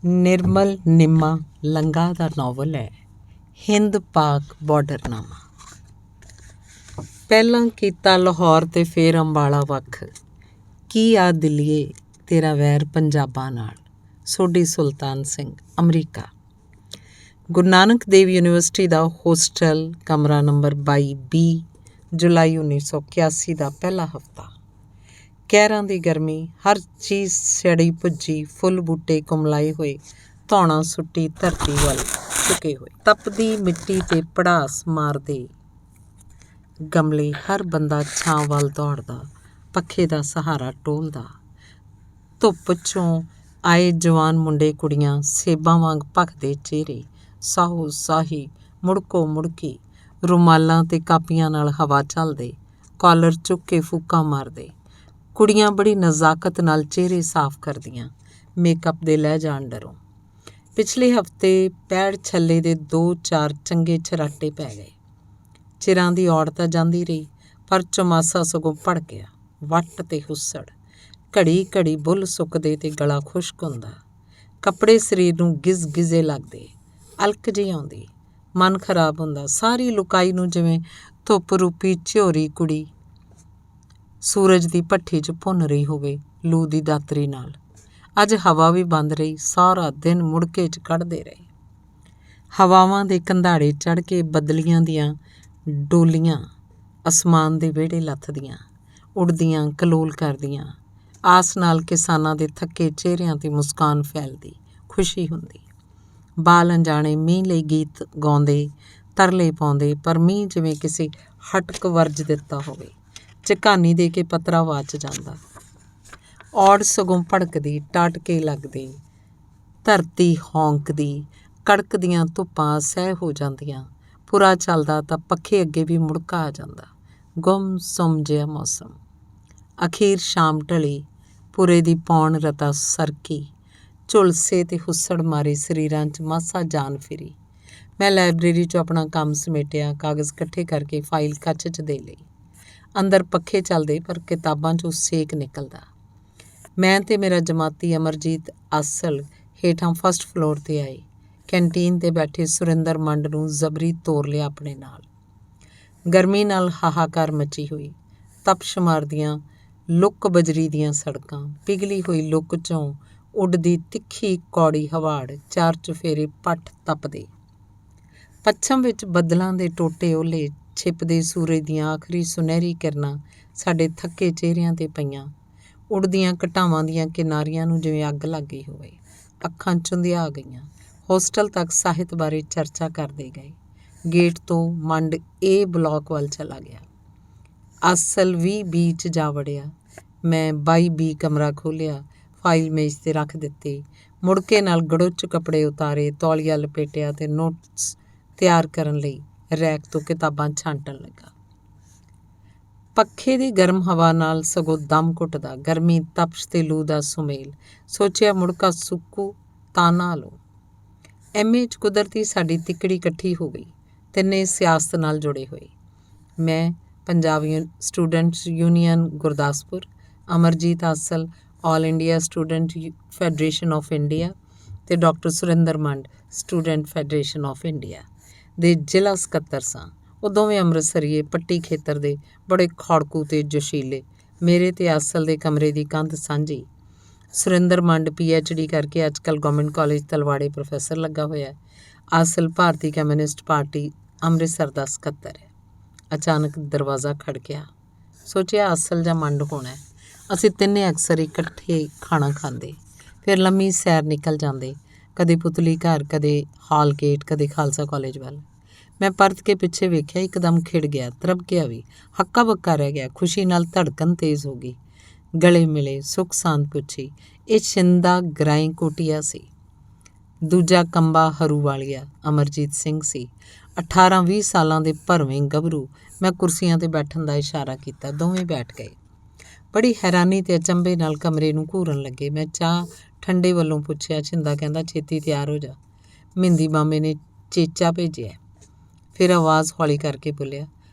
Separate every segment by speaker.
Speaker 1: ਨਿਰਮਲ ਨਿੰਮਾ ਲੰਗਾ ਦਾ novel ਹੈ ਹਿੰਦ ਪਾਕ ਬਾਰਡਰਨਾਮਾ। ਪਹਿਲਾਂ ਕੀਤਾ ਲਾਹੌਰ ਤੇ ਫੇਰ ਅੰਬਾਲਾ ਵੱਖ, ਕੀ ਆ ਦਿੱਲੀਏ ਤੇਰਾ ਵੈਰ ਪੰਜਾਬਾਂ ਨਾਲ। ਸੋਢੀ ਸੁਲਤਾਨ ਸਿੰਘ, ਅਮਰੀਕਾ। ਗੁਰੂ ਨਾਨਕ ਦੇਵ ਯੂਨੀਵਰਸਿਟੀ ਦਾ ਹੋਸਟਲ, ਕਮਰਾ ਨੰਬਰ 22B, ਜੁਲਾਈ 1981 ਦਾ ਪਹਿਲਾ ਹਫ਼ਤਾ। ਕਹਿਰਾਂ ਦੀ ਗਰਮੀ, ਹਰ ਚੀਜ਼ ਸੜੀ ਭੁੱਜੀ, ਫੁੱਲ ਬੂਟੇ ਕੁਮਲਾਏ ਹੋਏ, ਧੌਣਾ ਸੁੱਟੀ ਧਰਤੀ ਵੱਲ ਝੁਕੇ ਹੋਏ, ਤਪਦੀ ਮਿੱਟੀ ਤੇ ਪੜਾਸ ਮਾਰਦੇ ਗਮਲੇ, ਹਰ ਬੰਦਾ ਛਾਂ ਵੱਲ ਦੌੜਦਾ, ਪੱਖੇ ਦਾ ਸਹਾਰਾ ਟੋਲਦਾ। ਧੁੱਪ 'ਚੋਂ ਆਏ ਜਵਾਨ ਮੁੰਡੇ ਕੁੜੀਆਂ, ਸੇਬਾਂ ਵਾਂਗ ਭਖਦੇ ਚਿਹਰੇ, ਸਾਹੋ ਸਾਹੀ, ਮੁੜਕੋ ਮੁੜਕੀ, ਰੁਮਾਲਾਂ ਤੇ ਕਾਪੀਆਂ ਨਾਲ ਹਵਾ ਝੱਲਦੇ, ਕਾਲਰ ਚੁੱਕ ਕੇ ਫੂਕਾਂ ਮਾਰਦੇ। ਕੁੜੀਆਂ ਬੜੀ ਨਜ਼ਾਕਤ ਨਾਲ ਚਿਹਰੇ ਸਾਫ਼ ਕਰਦੀਆਂ, ਮੇਕਅਪ ਦੇ ਲੈ ਜਾਣ ਡਰੋਂ। ਪਿਛਲੇ ਹਫ਼ਤੇ ਪੈੜ ਛੱਲੇ ਦੇ 2-4 ਚੰਗੇ ਛਰਾਟੇ ਪੈ ਗਏ। ਚਿਰਾਂ ਦੀ ਔੜ ਤਾਂ ਜਾਂਦੀ ਰਹੀ, ਪਰ ਚੌਮਾਸਾ ਸਗੋਂ ਭੜ ਗਿਆ। ਵੱਟ ਤੇ ਹੁੱਸੜ, ਘੜੀ ਘੜੀ ਬੁੱਲ ਸੁੱਕਦੇ ਤੇ ਗਲਾ ਖੁਸ਼ਕ ਹੁੰਦਾ। ਕੱਪੜੇ ਸਰੀਰ ਨੂੰ ਗਿਜ਼ ਗਿਜ਼ੇ ਲੱਗਦੇ, ਅਲਕ ਜਿਹੀ ਆਉਂਦੀ, ਮਨ ਖਰਾਬ ਹੁੰਦਾ। ਸਾਰੀ ਲੁਕਾਈ ਨੂੰ ਜਿਵੇਂ ਧੁੱਪ ਰੂਪੀ ਝਿਓਰੀ ਕੁੜੀ ਸੂਰਜ ਦੀ ਭੱਠੀ 'ਚ ਭੁੰਨ ਰਹੀ ਹੋਵੇ ਲੂ ਦੀ ਦਾਤਰੀ ਨਾਲ। ਅੱਜ ਹਵਾ ਵੀ ਬੰਦ ਰਹੀ, ਸਾਰਾ ਦਿਨ ਮੁੜਕੇ 'ਚ ਕੱਢਦੇ ਰਹੇ। ਹਵਾਵਾਂ ਦੇ ਕੰਧਾੜੇ ਚੜ੍ਹ ਕੇ ਬਦਲੀਆਂ ਦੀਆਂ ਡੋਲੀਆਂ ਅਸਮਾਨ ਦੇ ਵਿਹੜੇ ਲੱਥਦੀਆਂ, ਉੱਡਦੀਆਂ, ਕਲੋਲ ਕਰਦੀਆਂ। ਆਸ ਨਾਲ ਕਿਸਾਨਾਂ ਦੇ ਥੱਕੇ ਚਿਹਰਿਆਂ 'ਤੇ ਮੁਸਕਾਨ ਫੈਲਦੀ, ਖੁਸ਼ੀ ਹੁੰਦੀ। ਬਾਲ ਅਣਜਾਣੇ ਮੀਂਹ ਲਈ ਗੀਤ ਗਾਉਂਦੇ, ਤਰਲੇ ਪਾਉਂਦੇ, ਪਰ ਮੀਂਹ ਜਿਵੇਂ ਕਿਸੇ ਹਟਕ ਵਰਜ ਦਿੱਤਾ ਹੋਵੇ, ਝਕਾਨੀ ਦੇ ਕੇ ਪੱਤਰਾ ਵਾਚ ਜਾਂਦਾ। ਔੜ ਸਗੋਂ ਭੜਕਦੀ, ਟਾਟਕੇ ਲੱਗਦੇ, ਧਰਤੀ ਹੌਂਕਦੀ, ਕੜਕਦੀਆਂ ਧੁੱਪਾਂ ਅਸਹਿ ਹੋ ਜਾਂਦੀਆਂ। ਪੁਰਾ ਚੱਲਦਾ ਤਾਂ ਪੱਖੇ ਅੱਗੇ ਵੀ ਮੁੜਕਾ ਆ ਜਾਂਦਾ। ਗੁੰਮ ਸੁੰਮ ਜਿਹਾ ਮੌਸਮ। ਅਖੀਰ ਸ਼ਾਮ ਢਲੀ, ਪੁਰੇ ਦੀ ਪੌਣ ਰਤਾ ਸਰਕੀ, ਝੁਲਸੇ ਤੇ ਹੁੱਸੜ ਮਾਰੇ ਸਰੀਰਾਂ 'ਚ ਮਾਸਾ ਜਾਨ ਫਿਰੀ। ਮੈਂ ਲਾਇਬ੍ਰੇਰੀ 'ਚੋਂ ਆਪਣਾ ਕੰਮ ਸਮੇਟਿਆ, ਕਾਗਜ਼ ਇਕੱਠੇ ਕਰਕੇ ਫਾਈਲ ਕੱਚ 'ਚ ਦੇ ਲਈ। ਅੰਦਰ ਪੱਖੇ ਚੱਲਦੇ, ਪਰ ਕਿਤਾਬਾਂ 'ਚੋਂ ਸੇਕ ਨਿਕਲਦਾ। ਮੈਂ ਤੇ ਮੇਰਾ ਜਮਾਤੀ ਅਮਰਜੀਤ ਆਸਲ ਹੇਠਾਂ ਫਸਟ ਫਲੋਰ 'ਤੇ ਆਏ। ਕੈਂਟੀਨ 'ਤੇ ਬੈਠੇ ਸੁਰਿੰਦਰ ਮੰਡ ਨੂੰ ਜ਼ਬਰੀ ਤੋਰ ਲਿਆ ਆਪਣੇ ਨਾਲ। ਗਰਮੀ ਨਾਲ ਹਾਹਾਕਾਰ ਮਚੀ ਹੋਈ, ਤਪਸ਼ ਮਾਰਦੀਆਂ ਲੁੱਕ ਬਜਰੀ ਦੀਆਂ ਸੜਕਾਂ, ਪਿਘਲੀ ਹੋਈ ਲੁੱਕ 'ਚੋਂ ਉੱਡਦੀ ਤਿੱਖੀ ਕੌੜੀ ਹਵਾੜ, ਚਾਰ ਚੁਫੇਰੇ ਪੱਠ ਤਪਦੇ। ਪੱਛਮ ਵਿੱਚ ਬੱਦਲਾਂ ਦੇ ਟੋਟੇ ਓਹਲੇ ਛਿਪਦੇ ਸੂਰਜ ਦੀਆਂ ਆਖਰੀ ਸੁਨਹਿਰੀ ਕਿਰਨਾਂ ਸਾਡੇ ਥੱਕੇ ਚਿਹਰਿਆਂ 'ਤੇ ਪਈਆਂ। ਉੱਡਦੀਆਂ ਘਟਾਵਾਂ ਦੀਆਂ ਕਿਨਾਰੀਆਂ ਨੂੰ ਜਿਵੇਂ ਅੱਗ ਲੱਗ ਗਈ ਹੋਵੇ। ਅੱਖਾਂ ਚੁੰਧਿਆ ਗਈਆਂ। ਹੋਸਟਲ ਤੱਕ ਸਾਹਿਤ ਬਾਰੇ ਚਰਚਾ ਕਰਦੇ ਗਏ। ਗੇਟ ਤੋਂ ਮੰਡ A ਬਲਾਕ ਵੱਲ ਚਲਾ ਗਿਆ। ਆਸਲ 20B 'ਚ ਜਾ ਵੜਿਆ। ਮੈਂ 22B ਕਮਰਾ ਖੋਲ੍ਹਿਆ, ਫਾਈਲ ਮੇਜ਼ 'ਤੇ ਰੱਖ ਦਿੱਤੀ। ਮੁੜਕੇ ਨਾਲ ਗੜੁੱਚ ਕੱਪੜੇ ਉਤਾਰੇ, ਤੌਲੀਆ ਲਪੇਟਿਆ ਤੇ ਨੋਟਸ ਤਿਆਰ ਕਰਨ ਲਈ ਰੈਕ ਤੋਂ ਕਿਤਾਬਾਂ ਛਾਂਟਣ ਲੱਗਾ। ਪੱਖੇ ਦੀ ਗਰਮ ਹਵਾ ਨਾਲ ਸਗੋਂ ਦਮ ਘੁੱਟਦਾ, ਗਰਮੀ, ਤਪਸ਼ ਤੇ ਲੂ ਦਾ ਸੁਮੇਲ। ਸੋਚਿਆ ਮੁੜਕਾ ਸੁੱਕੂ ਤਾਂ ਨਹਾ ਲਓ। MA 'ਚ ਕੁਦਰਤੀ ਸਾਡੀ ਤਿੱਕੜੀ ਇਕੱਠੀ ਹੋ ਗਈ, ਤਿੰਨੇ ਸਿਆਸਤ ਨਾਲ ਜੁੜੇ ਹੋਏ। ਮੈਂ Punjab students union Gurdaspur, Amarjit Asal all India student federation of India ਤੇ doctor Surinder Mand student federation of India ਦੇ ਜ਼ਿਲ੍ਹਾ ਸਕੱਤਰ ਸਾਂ। ਉਹ ਦੋਵੇਂ ਅੰਮ੍ਰਿਤਸਰੀਏ, ਪੱਟੀ ਖੇਤਰ ਦੇ, ਬੜੇ ਖੜਕੂ ਤੇ ਜੋਸ਼ੀਲੇ। ਮੇਰੇ ਤੇ ਆਸਲ ਦੇ ਕਮਰੇ ਦੀ ਕੰਧ ਸਾਂਝੀ। ਸੁਰਿੰਦਰ ਮੰਡ PhD ਕਰਕੇ ਅੱਜ ਕੱਲ੍ਹ ਗੌਰਮੈਂਟ ਕਾਲਜ ਤਲਵਾੜੇ ਪ੍ਰੋਫੈਸਰ ਲੱਗਾ ਹੋਇਆ। ਆਸਲ ਭਾਰਤੀ ਕਮਿਊਨਿਸਟ ਪਾਰਟੀ ਅੰਮ੍ਰਿਤਸਰ ਦਾ ਸਕੱਤਰ ਹੈ। ਅਚਾਨਕ ਦਰਵਾਜ਼ਾ ਖੜਕਿਆ। ਸੋਚਿਆ ਆਸਲ ਜਾਂ ਮੰਡ ਹੋਣਾ। ਅਸੀਂ ਤਿੰਨੇ ਅਕਸਰ ਇਕੱਠੇ ਖਾਣਾ ਖਾਂਦੇ, ਫਿਰ ਲੰਮੀ ਸੈਰ ਨਿਕਲ ਜਾਂਦੇ, ਕਦੇ ਪੁਤਲੀ ਘਰ, ਕਦੇ ਹਾਲ ਗੇਟ, ਕਦੇ ਖਾਲਸਾ ਕਾਲਜ ਵੱਲ। ਮੈਂ ਪਰਤ ਕੇ ਪਿੱਛੇ ਵੇਖਿਆ, ਇੱਕਦਮ ਖਿੜ ਗਿਆ, ਤਰਬਕਿਆ ਵੀ, ਹੱਕਾ ਬੱਕਾ ਰਹਿ ਗਿਆ। ਖੁਸ਼ੀ ਨਾਲ ਧੜਕਣ ਤੇਜ਼ ਹੋ ਗਈ। ਗਲੇ ਮਿਲੇ, ਸੁੱਖ ਸਾਂਦ ਪੁੱਛੀ। ਇਹ ਸ਼ਿੰਦਾ ਗਰਾਈ ਕੋਟੀਆ ਸੀ। ਦੂਜਾ ਕੰਬਾ ਹਰੂਵਾਲੀਆ ਅਮਰਜੀਤ ਸਿੰਘ ਸੀ। 18-20 ਸਾਲਾਂ ਦੇ ਭਰਵੇਂ ਗੱਭਰੂ। ਮੈਂ ਕੁਰਸੀਆਂ 'ਤੇ ਬੈਠਣ ਦਾ ਇਸ਼ਾਰਾ ਕੀਤਾ। ਦੋਵੇਂ ਬੈਠ ਗਏ। ਬੜੀ ਹੈਰਾਨੀ ਤੇ ਅਚੰਭੇ ਨਾਲ ਕਮਰੇ ਨੂੰ ਘੂਰਨ ਲੱਗੇ। ਮੈਂ ਚਾਹ ਠੰਡੇ ਵੱਲੋਂ ਪੁੱਛਿਆ। ਸ਼ਿੰਦਾ ਕਹਿੰਦਾ, ਛੇਤੀ ਤਿਆਰ ਹੋ ਜਾ, ਮਹਿੰਦੀ ਮਾਮੇ ਨੇ ਚੇਚਾ ਭੇਜਿਆ। ਫਿਰ ਆਵਾਜ਼ ਹੌਲੀ ਕਰਕੇ ਬੋਲਿਆ,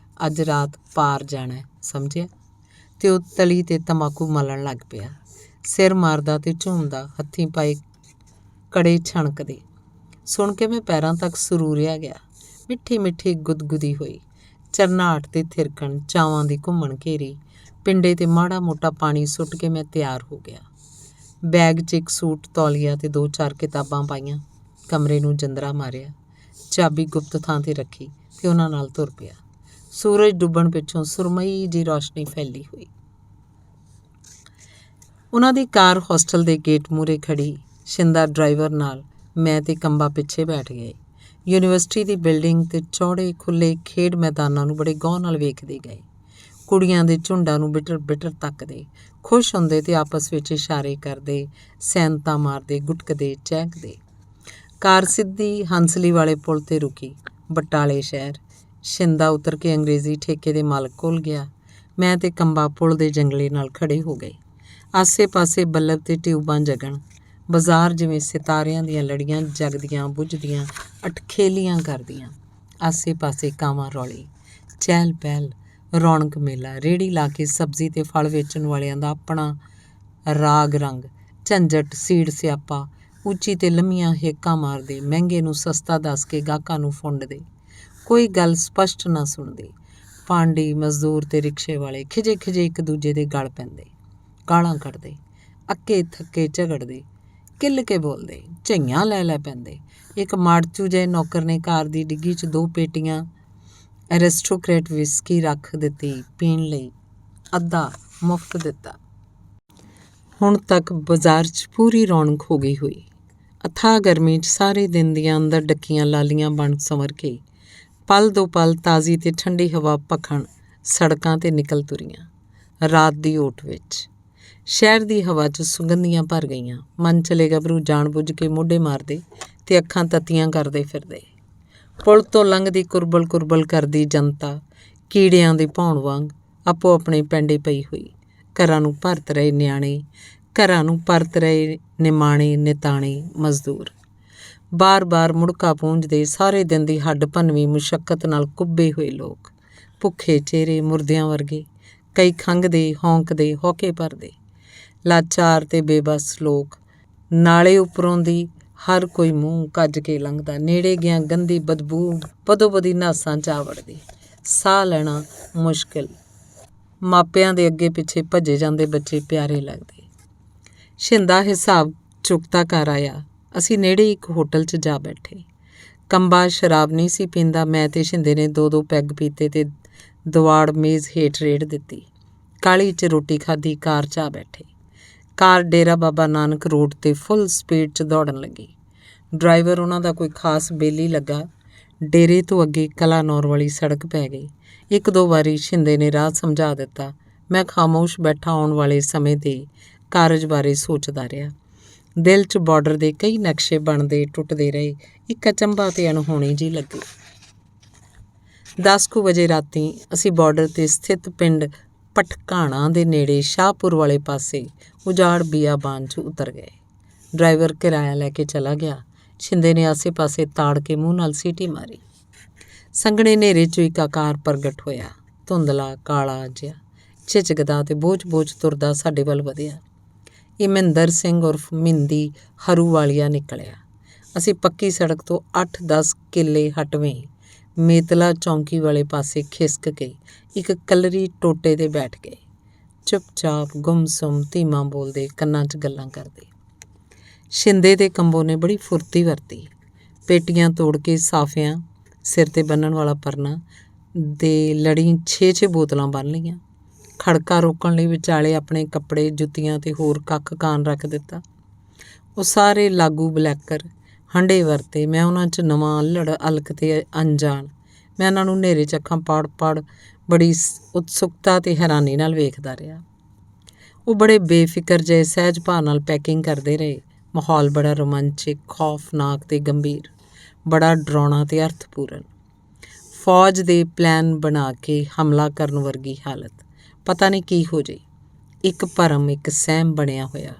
Speaker 1: ਅੱਜ ਰਾਤ ਪਾਰ ਜਾਣਾ, ਸਮਝਿਆ? ਤੇ ਉਹ ਤਲੀ 'ਤੇ ਤੰਬਾਕੂ ਮਲਣ ਲੱਗ ਪਿਆ, ਸਿਰ ਮਾਰਦਾ ਤੇ ਝੂਮਦਾ, ਹੱਥੀਂ ਪਾਏ ਕੜੇ ਛਣਕਦੇ ਸੁਣ ਕੇ ਮੈਂ ਪੈਰਾਂ ਤੱਕ ਸਰੂਰਿਆ ਗਿਆ। ਮਿੱਠੀ ਮਿੱਠੀ ਗੁਦਗੁਦੀ ਹੋਈ, ਚਰਨਾਹਟ ਤੇ ਥਿਰਕਣ, ਚਾਵਾਂ ਦੀ ਘੁੰਮਣ ਘੇਰੀ। ਪਿੰਡੇ 'ਤੇ ਮਾੜਾ ਮੋਟਾ ਪਾਣੀ ਸੁੱਟ ਕੇ ਮੈਂ ਤਿਆਰ ਹੋ ਗਿਆ। ਬੈਗ 'ਚ ਇੱਕ ਸੂਟ, ਤੌਲੀਆ ਤੇ 2-4 ਕਿਤਾਬਾਂ ਪਾਈਆਂ। ਕਮਰੇ ਨੂੰ ਜੰਦਰਾ ਮਾਰਿਆ, ਚਾਬੀ ਗੁਪਤ ਥਾਂ 'ਤੇ ਰੱਖੀ ਤੇ ਉਹਨਾਂ ਨਾਲ ਤੁਰ ਪਿਆ। ਸੂਰਜ ਡੁੱਬਣ ਪਿੱਛੋਂ ਸੁਰਮਈ ਜਿਹੀ ਰੌਸ਼ਨੀ ਫੈਲੀ ਹੋਈ। ਉਹਨਾਂ ਦੀ ਕਾਰ ਹੋਸਟਲ ਦੇ ਗੇਟ ਮੂਹਰੇ ਖੜੀ। ਸ਼ਿੰਦਾ ਡਰਾਈਵਰ ਨਾਲ, ਮੈਂ ਤੇ ਕੰਬਾ ਪਿੱਛੇ ਬੈਠ ਗਏ। ਯੂਨੀਵਰਸਿਟੀ ਦੀ ਬਿਲਡਿੰਗ ਤੇ ਚੌੜੇ ਖੁੱਲ੍ਹੇ ਖੇਡ ਮੈਦਾਨਾਂ ਨੂੰ ਬੜੇ ਗੌਰ ਨਾਲ ਵੇਖਦੇ ਗਏ। ਕੁੜੀਆਂ ਦੇ ਝੁੰਡਾਂ ਨੂੰ ਬਿਟਰ ਬਿਟਰ ਤੱਕਦੇ, ਖੁਸ਼ ਹੁੰਦੇ ਤੇ ਆਪਸ ਵਿੱਚ ਇਸ਼ਾਰੇ ਕਰਦੇ, ਸੈਨਤਾਂ ਮਾਰਦੇ, ਗੁਟਕਦੇ, ਚਹਿਕਦੇ। ਕਾਰ ਸਿੱਧੀ ਹੰਸਲੀ ਵਾਲੇ ਪੁਲ 'ਤੇ ਰੁਕੀ। ਬਟਾਲੇ ਸ਼ਹਿਰ। ਸ਼ਿੰਦਾ ਉਤਰ ਕੇ ਅੰਗਰੇਜ਼ੀ ਠੇਕੇ ਦੇ ਮਾਲਕ ਕੋਲ ਗਿਆ। ਮੈਂ ਤੇ ਕੰਬਾ ਪੁਲ ਦੇ ਜੰਗਲੇ ਨਾਲ ਖੜੇ ਹੋ ਗਏ। ਆਸੇ ਪਾਸੇ ਬੱਲਬ ਤੇ ਟਿਊਬਾਂ ਜਗਣ। ਬਾਜ਼ਾਰ ਜਿਵੇਂ ਸਿਤਾਰਿਆਂ ਦੀਆਂ ਲੜੀਆਂ ਜਗਦੀਆਂ ਬੁਝਦੀਆਂ, ਅਟਖੇਲੀਆਂ ਕਰਦੀਆਂ। ਆਸੇ ਪਾਸੇ ਕਾਵਾਂ ਰੌਲੀ, ਚਹਿਲ ਪਹਿਲ, ਰੌਣਕ ਮੇਲਾ। ਰੇਹੜੀ ਲਾ ਕੇ ਸਬਜ਼ੀ ਤੇ ਫਲ ਵੇਚਣ ਵਾਲਿਆਂ ਦਾ ਆਪਣਾ ਰਾਗ ਰੰਗ, ਝੰਜਟ, ਸੀੜ ਸਿਆਪਾ। ਉੱਚੀ ਤੇ ਲੰਮੀਆਂ ਹੇਕਾਂ ਮਾਰਦੇ, ਮਹਿੰਗੇ ਨੂੰ ਸਸਤਾ ਦੱਸ ਕੇ ਗਾਹਕਾਂ ਨੂੰ ਫੁੰਡਦੇ, ਕੋਈ ਗੱਲ ਸਪਸ਼ਟ ਨਾ ਸੁਣਦੇ। ਪਾਂਡੀ, ਮਜ਼ਦੂਰ ਤੇ ਰਿਕਸ਼ੇ ਵਾਲੇ ਖਿਜੇ ਖਿਜੇ ਇੱਕ ਦੂਜੇ ਦੇ ਗਲ ਪੈਂਦੇ, ਗਾਲਾਂ ਕੱਢਦੇ, ਅੱਕੇ ਥੱਕੇ ਝਗੜਦੇ, ਕਿੱਲ ਕੇ ਬੋਲਦੇ, ਝਈਆਂ ਲੈ ਲੈ ਪੈਂਦੇ। ਇੱਕ ਮਾੜਚੂ ਜਿਹੇ ਨੌਕਰ ਨੇ ਕਾਰ ਦੀ ਡਿੱਗੀ 'ਚ 2 ਪੇਟੀਆਂ ਐਰਿਸਟੋਕ੍ਰੇਟ ਵਿਸਕੀ ਰੱਖ ਦਿੱਤੀ ਪੀਣ ਲਈ। ਅੱਧਾ ਮੁਫਤ ਦਿੱਤਾ। ਹੁਣ ਤੱਕ ਬਾਜ਼ਾਰ 'ਚ ਪੂਰੀ ਰੌਣਕ ਹੋ ਗਈ ਹੋਈ। ਅਥਾਹ ਗਰਮੀ 'ਚ ਸਾਰੇ ਦਿਨ ਦੀਆਂ ਅੰਦਰ ਡੱਕੀਆਂ ਲਾਲੀਆਂ ਬਣ ਸੰਵਰ ਕੇ, ਪਲ ਦੋ ਪਲ ਤਾਜ਼ੀ ਤੇ ਠੰਡੀ ਹਵਾ ਭਖਣ ਸੜਕਾਂ 'ਤੇ ਨਿਕਲ ਤੁਰੀਆਂ। ਰਾਤ ਦੀ ਓਟ ਵਿੱਚ ਸ਼ਹਿਰ ਦੀ ਹਵਾ 'ਚ ਸੁਗੰਧੀਆਂ ਭਰ ਗਈਆਂ। ਮਨ ਚਲੇ ਗੱਭਰੂ ਜਾਣ ਬੁੱਝ ਕੇ ਮੋਢੇ ਮਾਰਦੇ ਤੇ ਅੱਖਾਂ ਤੱਤੀਆਂ ਕਰਦੇ ਫਿਰਦੇ। ਪੁਲ ਤੋਂ ਲੰਘਦੀ ਕੁਰਬਲ ਕੁਰਬਲ ਕਰਦੀ ਜਨਤਾ ਕੀੜਿਆਂ ਦੇ ਭੌਣ ਵਾਂਗ ਆਪੋ ਆਪਣੇ ਪੈਂਡੇ ਪਈ ਹੋਈ। ਘਰਾਂ ਨੂੰ ਭਰਤ ਰਹੇ ਨਿਆਣੇ, ਘਰਾਂ ਨੂੰ ਪਰਤ ਰਹੇ ਨਿਮਾਣੇ ਨਿਤਾਣੇ ਮਜ਼ਦੂਰ। ਬਾਰ-ਬਾਰ ਮੁੜਕਾ ਪੂੰਝਦੇ, ਸਾਰੇ ਦਿਨ ਦੀ ਹੱਡ ਭੰਨਵੀਂ ਮੁਸ਼ੱਕਤ ਨਾਲ ਕੁੱਬੇ ਹੋਏ ਲੋਕ। ਭੁੱਖੇ ਚਿਹਰੇ ਮੁਰਦਿਆਂ ਵਰਗੇ, ਕਈ ਖੰਘਦੇ, ਹੌਂਕਦੇ, ਹੌਕੇ ਭਰਦੇ। ਲਾਚਾਰ ਤੇ ਬੇਬਸ ਲੋਕ। ਨਾਲੇ ਉੱਪਰੋਂ ਦੀ ਹਰ ਕੋਈ ਮੂੰਹ ਕੱਜ ਕੇ ਲੰਘਦਾ। ਨੇੜੇ ਗਿਆ ਗੰਦੀ ਬਦਬੂ ਬਦੋ-ਬਦੀ ਨਾਸਾਂ 'ਚ ਆ ਵੜਦੀ। ਸਾਹ ਲੈਣਾ ਮੁਸ਼ਕਿਲ। ਮਾਪਿਆਂ ਦੇ ਅੱਗੇ ਪਿੱਛੇ ਭੱਜੇ ਜਾਂਦੇ ਬੱਚੇ ਪਿਆਰੇ ਲੱਗਦੇ। ਸ਼ਿੰਦਾ ਹਿਸਾਬ ਚੁਕਤਾ ਕਰ ਆਇਆ। ਅਸੀਂ ਨੇੜੇ ਇੱਕ ਹੋਟਲ 'ਚ ਜਾ ਬੈਠੇ। ਕੰਬਾ ਸ਼ਰਾਬ ਨਹੀਂ ਸੀ ਪੀਂਦਾ। ਮੈਂ ਤੇ ਸ਼ਿੰਦੇ ਨੇ 2-2 ਪੈਗ ਪੀਤੇ ਤੇ ਦਵਾੜ ਮੇਜ਼ ਹੇਠ ਰੇੜ ਦਿੱਤੀ। ਕਾਹਲੀ 'ਚ ਰੋਟੀ ਖਾਧੀ, ਕਾਰ 'ਚ ਆ ਬੈਠੇ। ਕਾਰ ਡੇਰਾ ਬਾਬਾ ਨਾਨਕ ਰੋਡ 'ਤੇ ਫੁੱਲ ਸਪੀਡ 'ਚ ਦੌੜਨ ਲੱਗੀ। ਡਰਾਈਵਰ ਉਹਨਾਂ ਦਾ ਕੋਈ ਖਾਸ ਬੇਲੀ ਲੱਗਾ। ਡੇਰੇ ਤੋਂ ਅੱਗੇ ਕਲਾਨੌਰ ਵਾਲੀ ਸੜਕ ਪੈ ਗਈ। 1-2 ਵਾਰੀ ਸ਼ਿੰਦੇ ਨੇ ਰਾਹ ਸਮਝਾ ਦਿੱਤਾ। ਮੈਂ ਖਾਮੋਸ਼ ਬੈਠਾ ਆਉਣ ਵਾਲੇ ਸਮੇਂ ਦੇ ਕਾਰਜ ਬਾਰੇ ਸੋਚਦਾ ਰਿਹਾ। ਦਿਲ 'ਚ ਬਾਰਡਰ ਦੇ ਕਈ ਨਕਸ਼ੇ ਬਣਦੇ ਟੁੱਟਦੇ ਰਹੇ। ਇੱਕ ਅਚੰਭਾ ਤੇ ਅਣਹੋਣੀ ਜਿਹੀ ਲੱਗੀ। 10 ਕੁ ਵਜੇ ਰਾਤੀਂ ਅਸੀਂ ਬਾਰਡਰ 'ਤੇ ਸਥਿਤ ਪਿੰਡ ਪਟਕਾਣਾ ਦੇ ਨੇੜੇ ਸ਼ਾਹਪੁਰ ਵਾਲੇ ਪਾਸੇ ਉਜਾੜ ਬੀਆਬਾਨ 'ਚ ਉਤਰ ਗਏ। ਡਰਾਈਵਰ ਕਿਰਾਇਆ ਲੈ ਕੇ ਚਲਾ ਗਿਆ। ਸ਼ਿੰਦੇ ਨੇ ਆਸੇ ਪਾਸੇ ਤਾੜ ਕੇ ਮੂੰਹ ਨਾਲ ਸੀਟੀ ਮਾਰੀ। ਸੰਘਣੇ ਹਨੇਰੇ 'ਚੋਂ ਇੱਕ ਆਕਾਰ ਪ੍ਰਗਟ ਹੋਇਆ, ਧੁੰਦਲਾ ਕਾਲਾ ਜਿਹਾ, ਝਿਜਕਦਾ ਤੇ ਬੋਝ-ਬੋਝ ਤੁਰਦਾ ਸਾਡੇ ਵੱਲ ਵਧਿਆ। ਇਹ ਮਹਿੰਦਰ ਸਿੰਘ ਉਰਫ ਮਿੰਦੀ ਹਰੂਵਾਲੀਆ ਨਿਕਲਿਆ। ਅਸੀਂ ਪੱਕੀ ਸੜਕ ਤੋਂ 8-10 ਕਿੱਲੇ ਹਟਵੇਂ ਮੇਤਲਾ ਚੌਂਕੀ ਵਾਲੇ ਪਾਸੇ ਖਿਸਕ ਕੇ ਇੱਕ ਕਲਰੀ ਟੋਟੇ 'ਤੇ ਬੈਠ ਗਏ। ਚੁੱਪ-ਚਾਪ, ਗੁੰਮ-ਸੁੰਮ, ਧੀਮਾ ਬੋਲਦੇ, ਕੰਨਾਂ 'ਚ ਗੱਲਾਂ ਕਰਦੇ। ਸ਼ਿੰਦੇ ਤੇ ਕੰਬੋ ਨੇ ਬੜੀ ਫੁਰਤੀ ਵਰਤੀ। ਪੇਟੀਆਂ ਤੋੜ ਕੇ ਸਾਫਿਆਂ, ਸਿਰ 'ਤੇ ਬੰਨ੍ਹਣ ਵਾਲਾ ਪਰਨਾ ਦੇ ਲੜੀ 6-6 ਬੋਤਲਾਂ ਬੰਨ੍ਹ ਲਈਆਂ। ਖੜਕਾ ਰੋਕਣ ਲਈ ਵਿਚਾਲੇ ਆਪਣੇ ਕੱਪੜੇ, ਜੁੱਤੀਆਂ ਤੇ ਹੋਰ ਕੱਖ ਕਾਨ ਰੱਖ ਦਿੱਤਾ। ਉਹ ਸਾਰੇ ਲਾਗੂ ਬਲੈਕਰ ਹੰਢੇ ਵਰਤੇ। ਮੈਂ ਉਹਨਾਂ 'ਚ ਨਵਾਂ, ਅੱਲੜ, ਅਲਕ ਤੇ ਅਣਜਾਣ। ਮੈਂ ਉਹਨਾਂ ਨੂੰ ਹਨੇਰੇ 'ਚ ਅੱਖਾਂ ਪਾੜ-ਪਾੜ ਬੜੀ ਉਤਸੁਕਤਾ ਤੇ ਹੈਰਾਨੀ ਨਾਲ ਵੇਖਦਾ ਰਿਹਾ। ਉਹ ਬੜੇ ਬੇਫਿਕਰ ਜਿਹੇ ਸਹਿਜ ਭਾਅ ਨਾਲ ਪੈਕਿੰਗ ਕਰਦੇ ਰਹੇ। ਮਾਹੌਲ ਬੜਾ ਰੋਮਾਂਚਿਕ, ਖੌਫਨਾਕ ਤੇ ਗੰਭੀਰ, ਬੜਾ ਡਰਾਉਣਾ ਤੇ ਅਰਥਪੂਰਨ। ਫੌਜ ਦੇ ਪਲਾਨ ਬਣਾ ਕੇ ਹਮਲਾ ਕਰਨ ਵਰਗੀ ਹਾਲਤ। ਪਤਾ ਨਹੀਂ ਕੀ ਹੋ ਜੇ। ਇੱਕ ਭਰਮ, ਇੱਕ ਸਹਿਮ ਬਣਿਆ ਹੋਇਆ,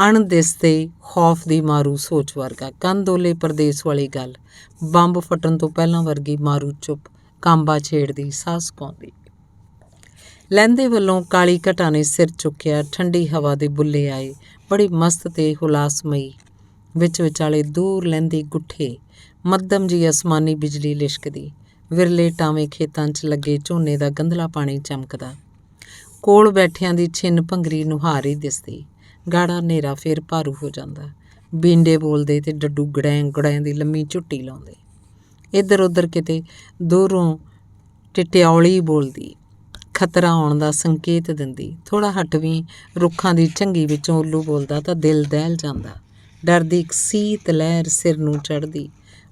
Speaker 1: ਅਣਦਿਸਦੇ ਖੌਫ ਦੀ ਮਾਰੂ ਸੋਚ ਵਰਗਾ। ਕੰਦੋਲੇ ਪ੍ਰਦੇਸ਼ ਵਾਲੀ ਗੱਲ, ਬੰਬ ਫਟਣ ਤੋਂ ਪਹਿਲਾਂ ਵਰਗੀ ਮਾਰੂ ਚੁੱਪ, ਕਾਂਬਾ ਛੇੜਦੀ, ਸਾਹ ਸੁਕਾਉਂਦੀ। ਲਹਿੰਦੇ ਵੱਲੋਂ ਕਾਲੀ ਘਟਾ ਨੇ ਸਿਰ ਚੁੱਕਿਆ। ਠੰਡੀ ਹਵਾ ਦੇ ਬੁੱਲੇ ਆਏ। ਬੜੀ ਮਸਤ ਤੇ ਹੁਲਾਸਮਈ, ਵਿੱਚ ਵਿਚਾਲੇ ਦੂਰ ਲਹਿੰਦੀ ਗੁੱਠੇ, ਮੱਧਮ ਜਿਹੀ ਅਸਮਾਨੀ ਬਿਜਲੀ ਲਿਸ਼ਕਦੀ, ਵਿਰਲੇ ਟਾਵੇਂ ਖੇਤਾਂ 'ਚ ਲੱਗੇ ਝੋਨੇ ਦਾ ਗੰਧਲਾ ਪਾਣੀ ਚਮਕਦਾ। ਕੋਲ ਬੈਠਿਆਂ ਦੀ ਛਿੰਨ ਭੰਗਰੀ ਨੁਹਾਰ ਹੀ ਦਿਸਦੀ। ਗਾੜਾ ਹਨੇਰਾ ਫੇਰ ਭਾਰੂ ਹੋ ਜਾਂਦਾ। ਬੀਂਡੇ ਬੋਲਦੇ ਤੇ ਡੱਡੂ ਗੜੈਂ ਗੜੈਂ ਦੀ ਲੰਮੀ ਝੁੱਟੀ ਲਾਉਂਦੇ। ਇੱਧਰ ਉੱਧਰ ਕਿਤੇ ਦੂਰੋਂ ਟਿਟਿਆਉਲੀ ਬੋਲਦੀ, ਖਤਰਾ ਆਉਣ ਦਾ ਸੰਕੇਤ ਦਿੰਦੀ। ਥੋੜ੍ਹਾ ਹਟਵੀਂ ਰੁੱਖਾਂ ਦੀ ਝੰਗੀ ਵਿੱਚੋਂ ਉੱਲੂ ਬੋਲਦਾ ਤਾਂ ਦਿਲ ਦਹਿਲ ਜਾਂਦਾ। ਡਰ ਦੀ ਇੱਕ ਸੀਤ ਲਹਿਰ ਸਿਰ ਨੂੰ ਚੜ੍ਹਦੀ।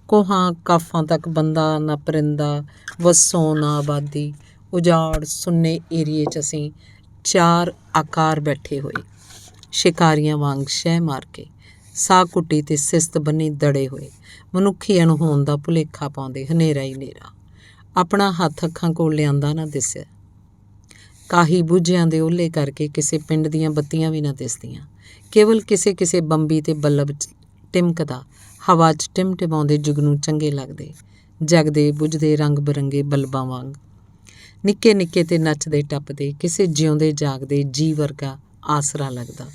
Speaker 1: ਕੋਹਾਂ ਕਾਫਾਂ ਤੱਕ ਬੰਦਾ ਨਾ ਪਰਿੰਦਾ, ਵੱਸੋਂ ਨਾ ਆਬਾਦੀ। ਉਜਾੜ ਸੁੰਨੇ ਏਰੀਏ 'ਚ ਅਸੀਂ ਚਾਰ ਆਕਾਰ ਬੈਠੇ ਹੋਏ, ਸ਼ਿਕਾਰੀਆਂ ਵਾਂਗ ਸ਼ਹਿ ਮਾਰ ਕੇ, ਸਾਹ ਘੁੱਟੀ ਤੇ ਸਿਸਤ ਬੰਨੀ ਦੜੇ ਹੋਏ, ਮਨੁੱਖੀ ਅਣਹੋਂਦ ਦਾ ਭੁਲੇਖਾ ਪਾਉਂਦੇ। ਹਨੇਰਾ ਹੀ ਹਨੇਰਾ। ਆਪਣਾ ਹੱਥ ਅੱਖਾਂ ਕੋਲ ਲਿਆਂਦਾ ਨਾ ਦਿਸਿਆ। ਕਾਹੀ ਬੂਝਿਆਂ ਦੇ ਓਹਲੇ ਕਰਕੇ ਕਿਸੇ ਪਿੰਡ ਦੀਆਂ ਬੱਤੀਆਂ ਵੀ ਨਾ ਦਿਸਦੀਆਂ। ਕੇਵਲ ਕਿਸੇ ਕਿਸੇ ਬੰਬੀ ਤੇ ਬੱਲਬ ਟਿਮਕਦਾ, ਹਵਾ 'ਚ ਟਿਮਟਿਮਾਉਂਦੇ ਜੁਗਨੂ ਚੰਗੇ ਲੱਗਦੇ, ਜਗਦੇ ਬੁਝਦੇ ਰੰਗ ਬਿਰੰਗੇ ਬਲਬਾਂ ਵਾਂਗ, ਨਿੱਕੇ ਨਿੱਕੇ ਤੇ ਨੱਚਦੇ ਟੱਪਦੇ, ਕਿਸੇ ਜਿਉਂਦੇ ਜਾਗਦੇ ਜੀ ਵਰਗਾ ਆਸਰਾ ਲੱਗਦਾ।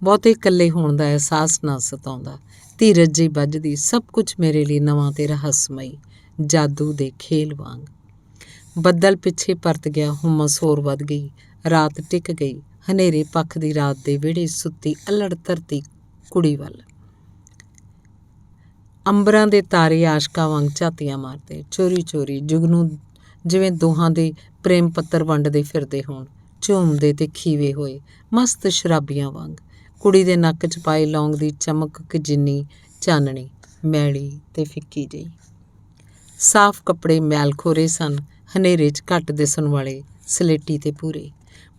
Speaker 1: ਬਹੁਤੇ ਇਕੱਲੇ ਹੋਣ ਦਾ ਅਹਿਸਾਸ ਨਾ ਸਤਾਉਂਦਾ। ਧੀਰਜ ਜਿਹੀ ਬੱਝਦੀ। ਸਭ ਕੁਝ ਮੇਰੇ ਲਈ ਨਵਾਂ ਤੇ ਰਹੱਸਮਈ, ਜਾਦੂ ਦੇ ਖੇਲ ਵਾਂਗ। ਬੱਦਲ ਪਿੱਛੇ ਪਰਤ ਗਿਆ। ਹੁਮਸ ਹੋਰ ਵੱਧ ਗਈ। ਰਾਤ ਟਿਕ ਗਈ। ਹਨੇਰੇ ਪੱਖ ਦੀ ਰਾਤ ਦੇ ਵਿਹੜੇ ਸੁੱਤੀ ਅੱਲੜ ਧਰਤੀ ਕੁੜੀ ਵੱਲ। ਅੰਬਰਾਂ ਦੇ ਤਾਰੇ ਆਸ਼ਕਾਂ ਵਾਂਗ ਝਾਤੀਆਂ ਮਾਰਦੇ, ਚੋਰੀ ਚੋਰੀ, ਜੁਗਨੂ ਜਿਵੇਂ ਦੋਹਾਂ ਦੇ ਪ੍ਰੇਮ ਪੱਤਰ ਵੰਡਦੇ ਫਿਰਦੇ ਹੋਣ, ਝੂਮਦੇ ਤੇ ਖੀਵੇ ਹੋਏ, ਮਸਤ ਸ਼ਰਾਬੀਆਂ ਵਾਂਗ। ਕੁੜੀ ਦੇ ਨੱਕ 'ਚ ਪਾਏ ਲੌਂਗ ਦੀ ਚਮਕ ਜਿੰਨੀ ਚਾਨਣੀ, ਮੈਲੀ ਤੇ ਫਿੱਕੀ ਜਿਹੀ। ਸਾਫ਼ ਕੱਪੜੇ ਮੈਲ ਖੋਰੇ ਸਨ, ਹਨੇਰੇ 'ਚ ਘੱਟ ਦਿਸਣ ਵਾਲੇ, ਸਲੇਟੀ ਤੇ ਪੂਰੇ,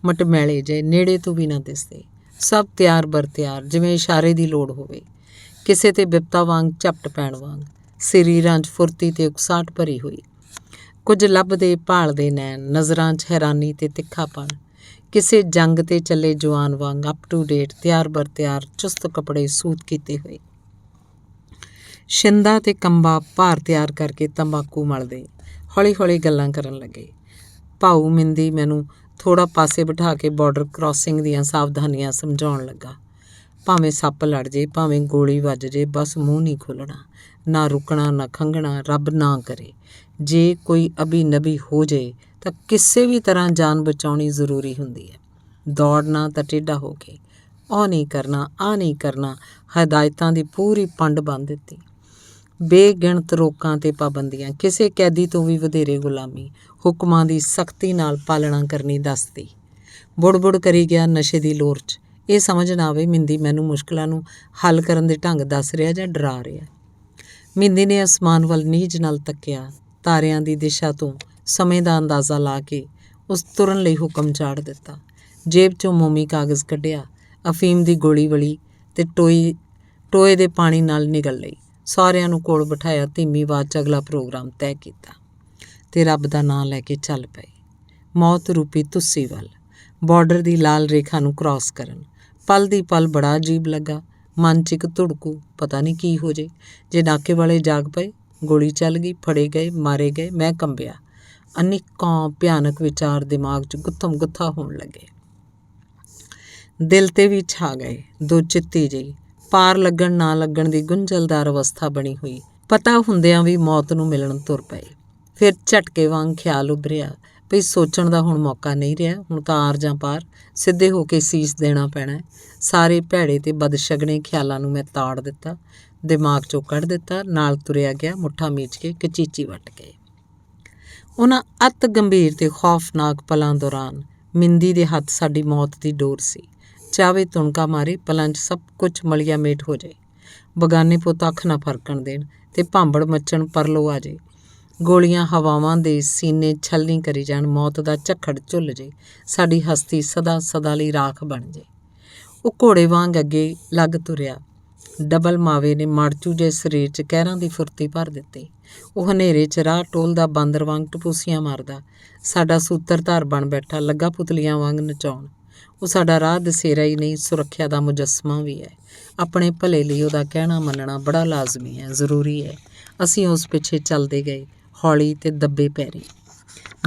Speaker 1: ਮਟਮੈਲੇ ਜਿਹੇ, ਨੇੜੇ ਤੋਂ ਵੀ ਨਾ ਦਿਸਦੇ। ਸਭ ਤਿਆਰ ਬਰ ਤਿਆਰ, ਜਿਵੇਂ ਇਸ਼ਾਰੇ ਦੀ ਲੋੜ ਹੋਵੇ, ਕਿਸੇ ਤੇ ਬਿਪਤਾ ਵਾਂਗ ਝਪਟ ਪੈਣ ਵਾਂਗ। ਸਰੀਰਾਂ 'ਚ ਫੁਰਤੀ ਤੇ ਉਕਸਾਹਟ ਭਰੀ ਹੋਈ। ਕੁਝ ਲੱਭਦੇ ਭਾਲਦੇ ਨੈਣ, ਨਜ਼ਰਾਂ 'ਚ ਹੈਰਾਨੀ ਤੇ ਤਿੱਖਾਪਣ। ਕਿਸੇ ਜੰਗ ਤੇ ਚੱਲੇ ਜਵਾਨ ਵਾਂਗ ਅਪ ਟੂ ਡੇਟ, ਤਿਆਰ ਬਰ ਤਿਆਰ, ਚੁਸਤ ਕੱਪੜੇ ਸੂਤ ਕੀਤੇ ਹੋਏ। ਸ਼ਿੰਦਾ ਤੇ ਕੰਬਾ ਭਾਰ ਤਿਆਰ ਕਰਕੇ ਤੰਬਾਕੂ ਮਲਦੇ, ਹੌਲੀ ਹੌਲੀ ਗੱਲਾਂ ਕਰਨ ਲੱਗੇ। ਭਾਊ ਮਿੰਦੀ ਮੈਨੂੰ ਥੋੜ੍ਹਾ ਪਾਸੇ ਬਿਠਾ ਕੇ ਬਾਰਡਰ ਕ੍ਰਾਸਿੰਗ ਦੀਆਂ ਸਾਵਧਾਨੀਆਂ ਸਮਝਾਉਣ ਲੱਗਾ। ਭਾਵੇਂ ਸੱਪ ਲੜ ਜੇ, ਭਾਵੇਂ ਗੋਲੀ ਵੱਜ ਜੇ, ਬਸ ਮੂੰਹ ਨਹੀਂ ਖੋਲ੍ਹਣਾ, ਨਾ ਰੁਕਣਾ ਨਾ ਖੰਘਣਾ। ਰੱਬ ਨਾ ਕਰੇ ਜੇ ਕੋਈ ਅਬੀ ਨਬੀ ਹੋ ਜੇ ਤਾਂ ਕਿਸੇ ਵੀ ਤਰ੍ਹਾਂ ਜਾਨ ਬਚਾਉਣੀ ਜ਼ਰੂਰੀ ਹੁੰਦੀ ਹੈ। ਦੌੜਨਾ ਤਾਂ ਟੇਢਾ ਹੋ ਕੇ, ਉਹ ਨਹੀਂ ਕਰਨਾ, ਆਹ ਨਹੀਂ ਕਰਨਾ, ਹਦਾਇਤਾਂ ਦੀ ਪੂਰੀ ਪੰਡ ਬੰਨ੍ਹ ਦਿੱਤੀ। ਬੇਗਿਣਤ ਰੋਕਾਂ ਤੇ ਪਾਬੰਦੀਆਂ, ਕਿਸੇ ਕੈਦੀ ਤੋਂ ਵੀ ਵਧੇਰੇ ਗੁਲਾਮੀ, ਹੁਕਮਾਂ ਦੀ ਸਖਤੀ ਨਾਲ ਪਾਲਣਾ ਕਰਨੀ ਦੱਸਦੀ। ਬੁੜ ਕਰੀ ਗਿਆ ਨਸ਼ੇ ਦੀ ਲੋਰ 'ਚ। ਇਹ ਸਮਝ ਨਾ ਆਵੇ ਮਿੰਦੀ ਮੈਨੂੰ ਮੁਸ਼ਕਿਲਾਂ ਨੂੰ ਹੱਲ ਕਰਨ ਦੇ ਢੰਗ ਦੱਸ ਰਿਹਾ ਜਾਂ ਡਰਾ ਰਿਹਾ। ਮਿੰਦੀ ਨੇ ਅਸਮਾਨ ਵੱਲ ਨੀਝ ਨਾਲ ਤੱਕਿਆ। ਤਾਰਿਆਂ ਦੀ ਦਿਸ਼ਾ ਤੋਂ ਸਮੇਂ ਦਾ ਅੰਦਾਜ਼ਾ ਲਾ ਕੇ ਉਸ ਤੁਰਨ ਲਈ ਹੁਕਮ ਚਾੜ ਦਿੱਤਾ। ਜੇਬ 'ਚੋਂ ਮੋਮੀ ਕਾਗਜ਼ ਕੱਢਿਆ, ਅਫੀਮ ਦੀ ਗੋਲੀ ਵਲੀ ਤੇ ਟੋਏ ਦੇ ਪਾਣੀ ਨਾਲ ਨਿਗਲ ਲਈ। ਸਾਰਿਆਂ ਨੂੰ ਕੋਲ ਬਿਠਾਇਆ, ਧੀਮੀ ਆਵਾਜ਼ 'ਚ ਅਗਲਾ ਪ੍ਰੋਗਰਾਮ ਤੈਅ ਕੀਤਾ ਤੇ ਰੱਬ ਦਾ ਨਾਂ ਲੈ ਕੇ ਚੱਲ ਪਏ ਮੌਤ ਰੂਪੀ ਤੁੱਸੀ ਵੱਲ, ਬਾਰਡਰ ਦੀ ਲਾਲ ਰੇਖਾ ਨੂੰ ਕ੍ਰਾਸ ਕਰਨ। ਪਲ ਦੀ ਪਲ ਬੜਾ ਅਜੀਬ ਲੱਗਾ। ਮਨ 'ਚ ਇੱਕ ਧੁੜਕੂ, ਪਤਾ ਨਹੀਂ ਕੀ ਹੋ ਜੇ ਨਾਕੇ ਵਾਲੇ ਜਾਗ ਪਏ, ਗੋਲੀ ਚੱਲ ਗਈ, ਫੜੇ ਗਏ, ਮਾਰੇ ਗਏ। ਮੈਂ ਕੰਬਿਆ। ਅਨੇਕਾਂ ਭਿਆਨਕ ਵਿਚਾਰ ਦਿਮਾਗ 'ਚ ਗੁੱਥਮ ਗੁੱਥਾ ਹੋਣ ਲੱਗੇ। ਦਿਲ 'ਤੇ ਵੀ ਛਾ ਗਏ। ਦੋ ਚਿੱਤੀ ਜਿਹੀ ਪਾਰ ਲੱਗਣ ਨਾ ਲੱਗਣ ਦੀ ਗੁੰਝਲਦਾਰ ਅਵਸਥਾ ਬਣੀ ਹੋਈ। ਪਤਾ ਹੁੰਦਿਆਂ ਵੀ ਮੌਤ ਨੂੰ ਮਿਲਣ ਤੁਰ ਪਏ। ਫਿਰ ਝਟਕੇ ਵਾਂਗ ਖਿਆਲ ਉੱਭਰਿਆ ਭਈ ਸੋਚਣ ਦਾ ਹੁਣ ਮੌਕਾ ਨਹੀਂ ਰਿਹਾ। ਹੁਣ ਤਾਂ ਆਰ ਜਾਂ ਪਾਰ, ਸਿੱਧੇ ਹੋ ਕੇ ਸੀਸ ਦੇਣਾ ਪੈਣਾ। ਸਾਰੇ ਭੈੜੇ ਤੇ ਬਦਸ਼ਗਨੇ ਖਿਆਲਾਂ ਨੂੰ ਮੈਂ ਤਾੜ ਦਿੱਤਾ, ਦਿਮਾਗ 'ਚੋਂ ਕੱਢ ਦਿੱਤਾ। ਨਾਲ ਤੁਰਿਆ ਗਿਆ, ਮੁੱਠਾ ਮੀਚ ਕੇ ਕਚੀਚੀ ਵੱਟ ਗਏ। ਉਹਨਾਂ ਅਤ ਗੰਭੀਰ ਤੇ ਖੌਫਨਾਕ ਪਲਾਂ ਦੌਰਾਨ ਮਿੰਦੀ ਦੇ ਹੱਥ ਸਾਡੀ ਮੌਤ ਦੀ ਡੋਰ ਸੀ। ਚਾਵੇ ਤੁਣਕਾ ਮਾਰੇ, ਪਲਾਂ 'ਚ ਸਭ ਕੁਝ ਮਲੀਆ ਮੇਟ ਹੋ ਜਾਏ, ਬਗਾਨੇ ਪੁੱਤ ਅੱਖ ਨਾ ਫਰਕਣ ਦੇਣ ਤੇ ਭਾਂਬੜ ਮੱਚਣ, ਪਰਲੋ ਆ ਜਾਏ। ਗੋਲੀਆਂ ਹਵਾਵਾਂ ਦੇ ਸੀਨੇ ਛਲਣੀ ਕਰੀ ਜਾਣ, ਮੌਤ ਦਾ ਝੱਖੜ ਝੁੱਲ ਜੇ, ਸਾਡੀ ਹਸਤੀ ਸਦਾ ਸਦਾ ਲਈ ਰਾਖ ਬਣ ਜੇ। ਉਹ ਘੋੜੇ ਵਾਂਗ ਅੱਗੇ ਲੱਗ ਤੁਰਿਆ। ਡਬਲ ਮਾਵੇ ਨੇ ਮੜਚੂ ਜਿਹੇ ਸਰੀਰ 'ਚ ਕਹਿਰਾਂ ਦੀ ਫੁਰਤੀ ਭਰ ਦਿੱਤੀ। ਉਹ ਹਨੇਰੇ 'ਚ ਰਾਹ ਟੋਲਦਾ ਬਾਂਦਰ ਵਾਂਗ ਟਪੂਸੀਆਂ ਮਾਰਦਾ ਸਾਡਾ ਸੂਤਰਧਾਰ ਬਣ ਬੈਠਾ, ਲੱਗਾ ਪੁਤਲੀਆਂ ਵਾਂਗ ਨਚਾਉਣ। ਉਹ ਸਾਡਾ ਰਾਹ ਦਸੇਰਾ ਹੀ ਨਹੀਂ, ਸੁਰੱਖਿਆ ਦਾ ਮੁਜੱਸਮਾ ਵੀ ਹੈ। ਆਪਣੇ ਭਲੇ ਲਈ ਉਹਦਾ ਕਹਿਣਾ ਮੰਨਣਾ ਬੜਾ ਲਾਜ਼ਮੀ ਹੈ, ਜ਼ਰੂਰੀ ਹੈ। ਅਸੀਂ ਉਸ ਪਿੱਛੇ ਚੱਲਦੇ ਗਏ, ਹੌਲੀ ਤੇ ਦੱਬੇ ਪੈਰੀ,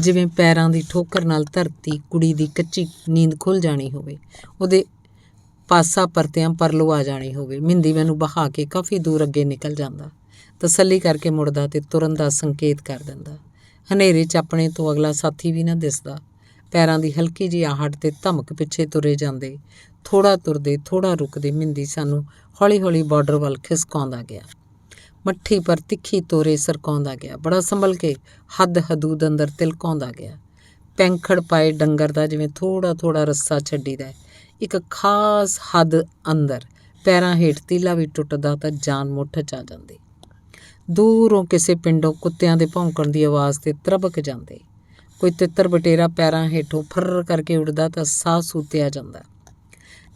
Speaker 1: ਜਿਵੇਂ ਪੈਰਾਂ ਦੀ ਠੋਕਰ ਨਾਲ ਧਰਤੀ ਕੁੜੀ ਦੀ ਕੱਚੀ ਨੀਂਦ ਖੁੱਲ੍ਹ ਜਾਣੀ ਹੋਵੇ। ਉਹਦੇ ਪਾਸਾ ਪਰਤਿਆਂ ਪਰਲੋ ਆ ਜਾਣੀ ਹੋਵੇ। ਮਿੰਦੀ ਮੈਨੂੰ ਬਹਾ ਕੇ ਕਾਫੀ ਦੂਰ ਅੱਗੇ ਨਿਕਲ ਜਾਂਦਾ, ਤਸੱਲੀ ਕਰਕੇ ਮੁੜਦਾ ਤੇ ਤੁਰਨ ਦਾ ਸੰਕੇਤ ਕਰ ਦਿੰਦਾ। ਹਨੇਰੇ 'ਚ ਆਪਣੇ ਤੋਂ ਅਗਲਾ ਸਾਥੀ ਵੀ ਨਾ ਦਿਸਦਾ। ਪੈਰਾਂ ਦੀ ਹਲਕੀ ਜਿਹੀ ਆਹਟ ਤੇ ਧਮਕ ਪਿੱਛੇ ਤੁਰੇ ਜਾਂਦੇ। ਥੋੜ੍ਹਾ ਤੁਰਦੇ, ਥੋੜ੍ਹਾ ਰੁਕਦੇ ਮਿੰਦੀ ਸਾਨੂੰ ਹੌਲੀ ਹੌਲੀ ਬਾਰਡਰ ਵੱਲ ਖਿਸਕਾਉਂਦਾ ਗਿਆ। ਮੱਠੀ ਪਰ ਤਿੱਖੀ ਤੋਰੇ ਸਰਕਾਉਂਦਾ ਗਿਆ। ਬੜਾ ਸੰਭਲ ਕੇ ਹੱਦ ਹਦੂਦ ਅੰਦਰ ਤਿਲਕਾਉਂਦਾ ਗਿਆ। ਪੈਂਖੜ ਪਾਏ ਡੰਗਰ ਦਾ ਜਿਵੇਂ ਥੋੜ੍ਹਾ ਥੋੜ੍ਹਾ ਰੱਸਾ ਛੱਡੀਦਾ, ਇੱਕ ਖਾਸ ਹੱਦ ਅੰਦਰ ਪੈਰਾਂ ਹੇਠ ਤੀਲਾ ਵੀ ਟੁੱਟਦਾ ਤਾਂ ਜਾਨ ਮੁੱਠ 'ਚ ਆ ਜਾਂਦੀ। ਦੂਰੋਂ ਕਿਸੇ ਪਿੰਡੋਂ ਕੁੱਤਿਆਂ ਦੇ ਭੌਂਕਣ ਦੀ ਆਵਾਜ਼ 'ਤੇ ਤਰਬਕ ਜਾਂਦੇ। ਕੋਈ ਤਿੱਤਰ ਬਟੇਰਾ ਪੈਰਾਂ ਹੇਠੋਂ ਫਰਰ ਕਰਕੇ ਉੱਡਦਾ ਤਾਂ ਸਾਹ ਸੂਤਿਆ ਜਾਂਦਾ।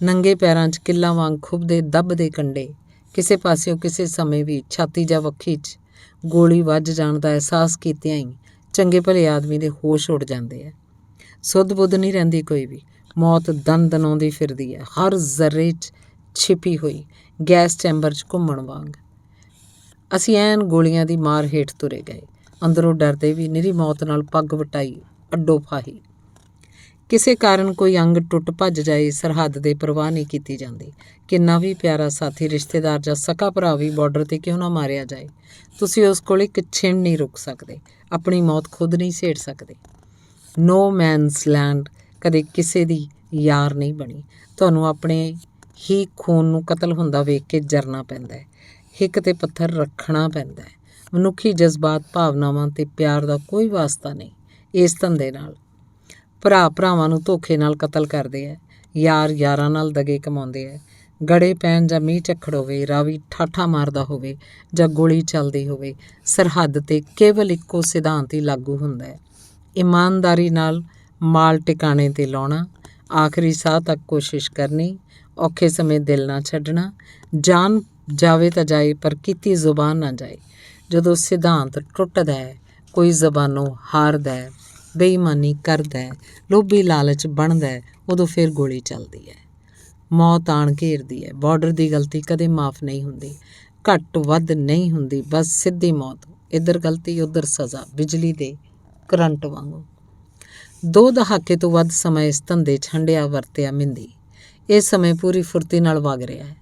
Speaker 1: ਨੰਗੇ ਪੈਰਾਂ 'ਚ ਕਿੱਲਾਂ ਵਾਂਗ ਖੁੱਭਦੇ ਦੱਬਦੇ ਕੰਡੇ। ਕਿਸੇ ਪਾਸਿਓਂ ਕਿਸੇ ਸਮੇਂ ਵੀ ਛਾਤੀ ਜਾਂ ਵੱਖੀ 'ਚ ਗੋਲੀ ਵੱਜ ਜਾਣ ਦਾ ਅਹਿਸਾਸ ਕੀਤਿਆਂ ਹੀ ਚੰਗੇ ਭਲੇ ਆਦਮੀ ਦੇ ਹੋਸ਼ ਉੱਡ ਜਾਂਦੇ ਆ। ਸੁੱਧ ਬੁੱਧ ਨਹੀਂ ਰਹਿੰਦੀ ਕੋਈ ਵੀ। ਮੌਤ ਦਨ ਦਨਾਉਂਦੀ ਫਿਰਦੀ ਹੈ, ਹਰ ਜ਼ਰ੍ਰੇ 'ਚ ਛਿਪੀ ਹੋਈ, ਗੈਸ ਚੈਂਬਰ 'ਚ ਘੁੰਮਣ ਵਾਂਗ। ਅਸੀਂ ਐਨ ਗੋਲੀਆਂ ਦੀ ਮਾਰ ਹੇਠ ਤੁਰੇ ਗਏ, ਅੰਦਰੋਂ ਡਰਦੇ ਵੀ, ਨਿਰੀ ਮੌਤ ਨਾਲ ਪੱਗ ਵਟਾਈ, ਅੱਡੋ ਫਾਹੀ। ਕਿਸੇ ਕਾਰਨ ਕੋਈ ਅੰਗ ਟੁੱਟ ਭੱਜ ਜਾਏ, ਸਰਹੱਦ ਦੇ ਪਰਵਾਹ ਨਹੀਂ ਕੀਤੀ ਜਾਂਦੀ। ਕਿੰਨਾ ਵੀ ਪਿਆਰਾ ਸਾਥੀ, ਰਿਸ਼ਤੇਦਾਰ ਜਾਂ ਸਕਾ ਭਰਾ ਵੀ ਬਾਰਡਰ 'ਤੇ ਕਿਉਂ ਨਾ ਮਾਰਿਆ ਜਾਏ, ਤੁਸੀਂ ਉਸ ਕੋਲ ਇੱਕ ਛਿਣ ਨਹੀਂ ਰੁਕ ਸਕਦੇ, ਆਪਣੀ ਮੌਤ ਖੁਦ ਨਹੀਂ ਸੇੜ ਸਕਦੇ। ਨੋ ਮੈਨਸ ਲੈਂਡ ਕਦੇ ਕਿਸੇ ਦੀ ਯਾਰ ਨਹੀਂ ਬਣੀ। ਤੁਹਾਨੂੰ ਆਪਣੇ ਹੀ ਖੂਨ ਨੂੰ ਕਤਲ ਹੁੰਦਾ ਵੇਖ ਕੇ ਜਰਨਾ ਪੈਂਦਾ ਹੈ, ਹਿੱਕ 'ਤੇ ਪੱਥਰ ਰੱਖਣਾ ਪੈਂਦਾ ਹੈ। ਮਨੁੱਖੀ ਜਜ਼ਬਾਤ, ਭਾਵਨਾਵਾਂ ਅਤੇ ਪਿਆਰ ਦਾ ਕੋਈ ਵਾਸਤਾ ਨਹੀਂ ਇਸ ਧੰਦੇ ਨਾਲ। ਭਰਾ ਭਰਾਵਾਂ ਨੂੰ ਧੋਖੇ ਨਾਲ ਕਤਲ ਕਰਦੇ ਹੈ, ਯਾਰ ਯਾਰਾਂ ਨਾਲ ਦਗੇ ਕਮਾਉਂਦੇ ਹੈ। ਗੜੇ ਪੈਣ ਜਾਂ ਮੀਂਹ ਝੱਖੜ ਹੋਵੇ, ਰਾਵੀ ਠਾਠਾ ਮਾਰਦਾ ਹੋਵੇ ਜਾਂ ਗੋਲੀ ਚੱਲਦੀ ਹੋਵੇ, ਸਰਹੱਦ 'ਤੇ ਕੇਵਲ ਇੱਕੋ ਸਿਧਾਂਤ ਹੀ ਲਾਗੂ ਹੁੰਦਾ ਹੈ, ਇਮਾਨਦਾਰੀ ਨਾਲ ਮਾਲ ਟਿਕਾਣੇ 'ਤੇ ਲਾਉਣਾ, ਆਖਰੀ ਸਾਹ ਤੱਕ ਕੋਸ਼ਿਸ਼ ਕਰਨੀ, ਔਖੇ ਸਮੇਂ ਦਿਲ ਨਾ ਛੱਡਣਾ। ਜਾਨ ਜਾਵੇ ਤਾਂ ਜਾਏ, ਪਰ ਕੀਤੀ ਜ਼ੁਬਾਨ ਨਾ ਜਾਏ। ਜਦੋਂ ਸਿਧਾਂਤ ਟੁੱਟਦਾ ਹੈ, ਕੋਈ ਜ਼ਬਾਨੋਂ ਹਾਰਦਾ ਹੈ, ਬੇਈਮਾਨੀ ਕਰਦਾ ਹੈ, ਲੋਭੀ ਲਾਲਚ ਬਣਦਾ ਹੈ, ਉਦੋਂ ਫਿਰ ਗੋਲੀ ਚੱਲਦੀ ਹੈ। ਮੌਤ ਆਣ ਘੇਰਦੀ ਹੈ। ਬਾਰਡਰ ਦੀ ਗਲਤੀ ਕਦੇ ਮਾਫ਼ ਨਹੀਂ ਹੁੰਦੀ, ਘੱਟ ਵੱਧ ਨਹੀਂ ਹੁੰਦੀ, ਬਸ ਸਿੱਧੀ ਮੌਤ। ਇੱਧਰ ਗਲਤੀ, ਉੱਧਰ ਸਜ਼ਾ, ਬਿਜਲੀ ਦੇ ਕਰੰਟ ਵਾਂਗੂ। 2 ਦਹਾਕੇ ਤੋਂ ਵੱਧ ਸਮਾਂ ਇਸ ਧੰਦੇ 'ਚ ਹੰਢਿਆ ਵਰਤਿਆ ਮਿੰਦੀ ਇਸ ਸਮੇਂ ਪੂਰੀ ਫੁਰਤੀ ਨਾਲ ਵਗ ਰਿਹਾ ਹੈ,